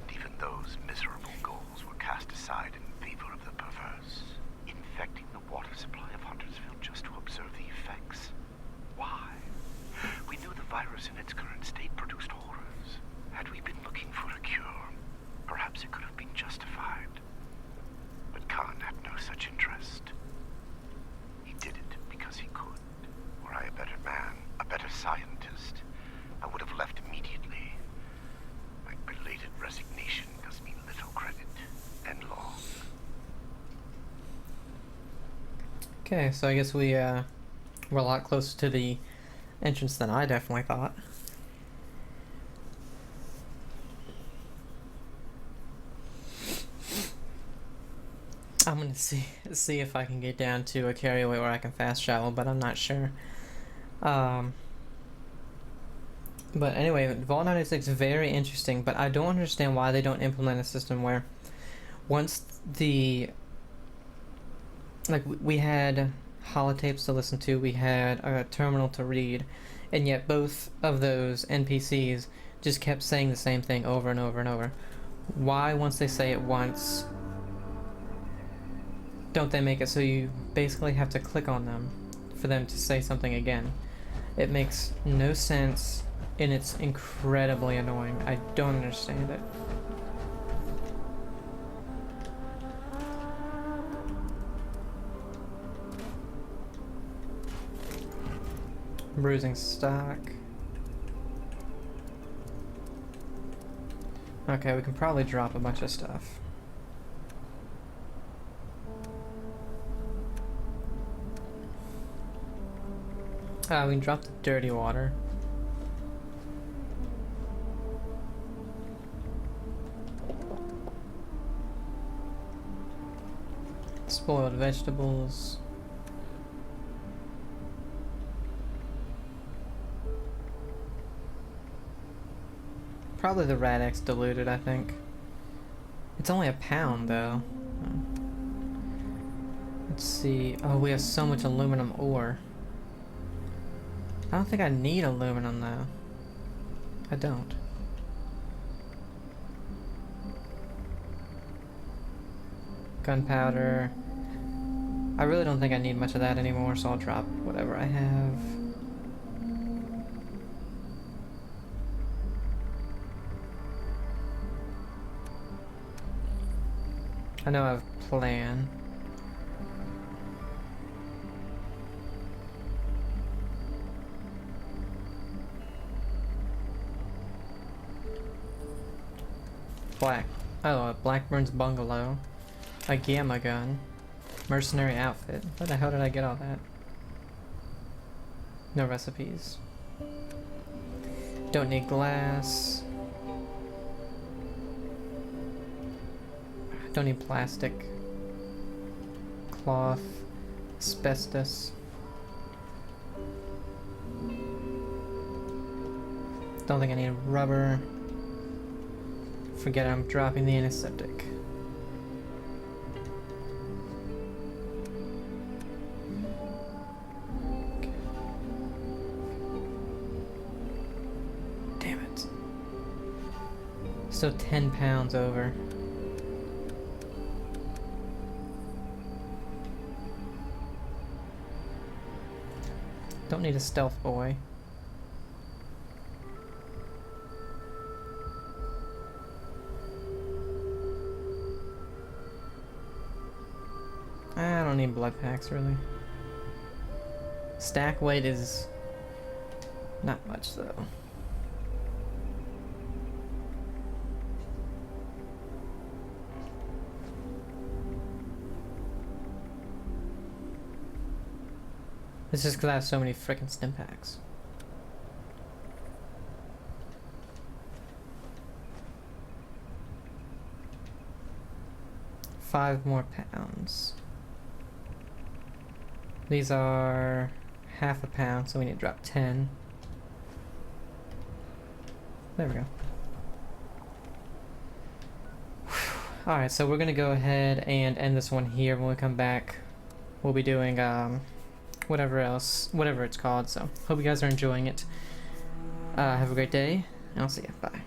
And even those miserable goals were cast aside in favor of the perverse, infecting the water supply of Huntersville just to observe the effects. Why? We knew the virus in its current state produced horrors. Had we been looking for a cure, perhaps it could have been justified. But Khan had no such interest. He did it because he could. Were I a better man, a better scientist, I would have left immediately. My belated resignation does me little credit, and long. Okay, so I guess we're a lot closer to the entrance than I definitely thought. I'm gonna see if I can get down to a carryaway where I can fast travel, but I'm not sure. But anyway, Vault 96 is very interesting, but I don't understand why they don't implement a system where once the... Like, we had holotapes to listen to, we had a terminal to read, and yet both of those NPCs just kept saying the same thing over and over and over. Why, once they say it once, don't they make it so you basically have to click on them for them to say something again? It makes no sense, and it's incredibly annoying. I don't understand it. Bruising stock. Okay, we can probably drop a bunch of stuff. We can drop the dirty water. Spoiled vegetables. Probably the Rad-X diluted, I think. It's only £1, though. Let's see. Oh, we have so much aluminum ore. I don't think I need aluminum, though. I don't. Gunpowder. I really don't think I need much of that anymore, so I'll drop whatever I have. I know I have a plan. Blackburn's bungalow. A gamma gun. Mercenary outfit. Where the hell did I get all that? No recipes. Don't need glass. Don't need plastic. Cloth. Asbestos. Don't think I need rubber. Forget it, I'm dropping the antiseptic. Damn it. So 10 pounds over. Don't need a stealth boy. I don't need blood packs really. Stack weight is not much though. It's just because I have so many freaking stim packs. £5 more. These are half a pound, so we need to drop 10. There we go. Alright, so we're gonna go ahead and end this one here. When we come back, we'll be doing whatever it's called. So hope you guys are enjoying it. Have a great day, and I'll see you. Bye.